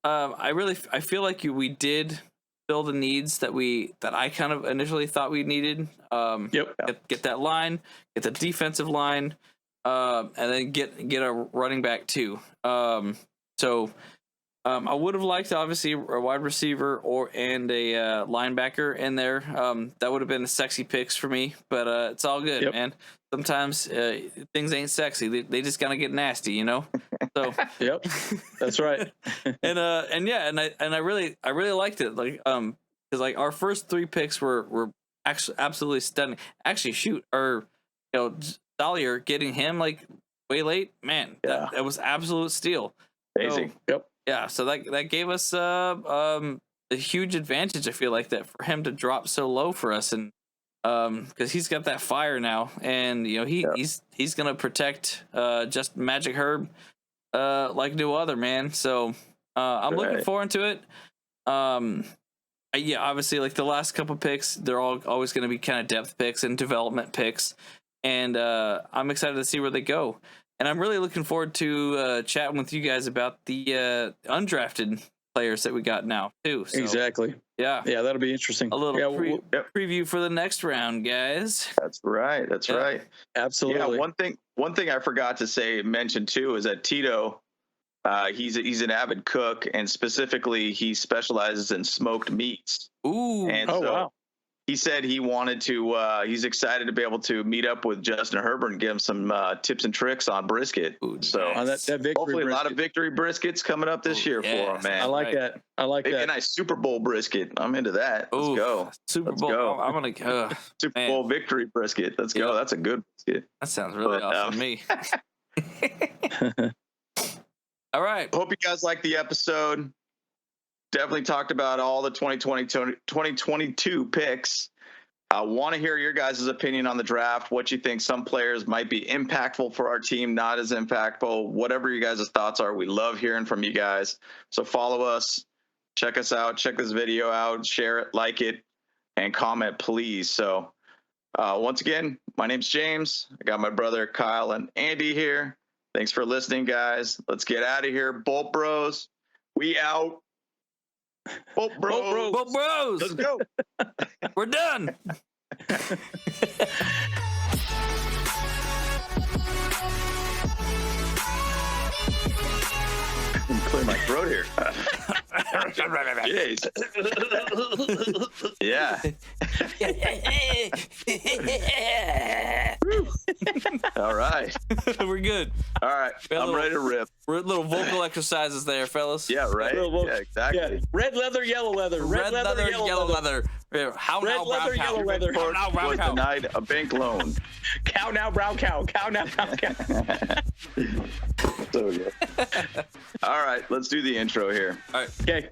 I feel like we did fill the needs that I kind of initially thought we needed. Get that line, get the defensive line, and then get a running back too. So I would have liked obviously a wide receiver and a linebacker in there. That would have been the sexy picks for me, but it's all good, man. Sometimes things ain't sexy; they just gotta get nasty, you know. So that's right. and I really liked it, like because like our first 3 picks were actually absolutely stunning. Actually, Dahlier, getting him like way late, man, that was absolute steal. Amazing. So, yeah, so that gave us a huge advantage. I feel like that for him to drop so low for us, and because he's got that fire now, and you know he's gonna protect just Magic Herb like no other, man. So I'm looking forward to it. Obviously, like the last couple picks, they're always going to be kind of depth picks and development picks, and I'm excited to see where they go. And I'm really looking forward to chatting with you guys about the undrafted players that we got now too. So, exactly. Yeah, that'll be interesting. A little preview for the next round, guys. That's right. Right. Absolutely. Yeah. One thing I forgot to mention too is that Tito, he's an avid cook, and specifically he specializes in smoked meats. Ooh. And wow. He said he wanted to. He's excited to be able to meet up with Justin Herbert and give him some tips and tricks on brisket. Ooh, so that hopefully a lot of victory briskets coming up this year for him, man. I like that. Maybe a nice Super Bowl brisket. I'm into that. Let's go. Super Bowl. Go. I'm gonna go. Super Bowl victory brisket. Let's go. That's a good brisket. That sounds really awesome to me. All right. Hope you guys liked the episode. Definitely talked about all the 2022 picks. I want to hear your guys' opinion on the draft, what you think some players might be impactful for our team, not as impactful, whatever you guys' thoughts are. We love hearing from you guys. So follow us, check us out, check this video out, share it, like it, and comment, please. So once again, my name's James. I got my brother Kyle and Andy here. Thanks for listening, guys. Let's get out of here. Bolt Bros, we out. Bolt Bros. Bolt Bros. Let's go. We're done. Clear my throat here. Jeez. Yeah. All right. We're good. All right. I'm ready to rip. Little vocal exercises there, fellas. Yeah, right. Yeah, exactly. Yeah. Red leather, yellow leather. Red leather, yellow leather. How Red now, leather, brown cow. yellow leather. How now, brown Was cow. denied a bank loan. Cow now, brown cow. Cow now, brown cow. So good. All right, let's do the intro here. All right. Okay.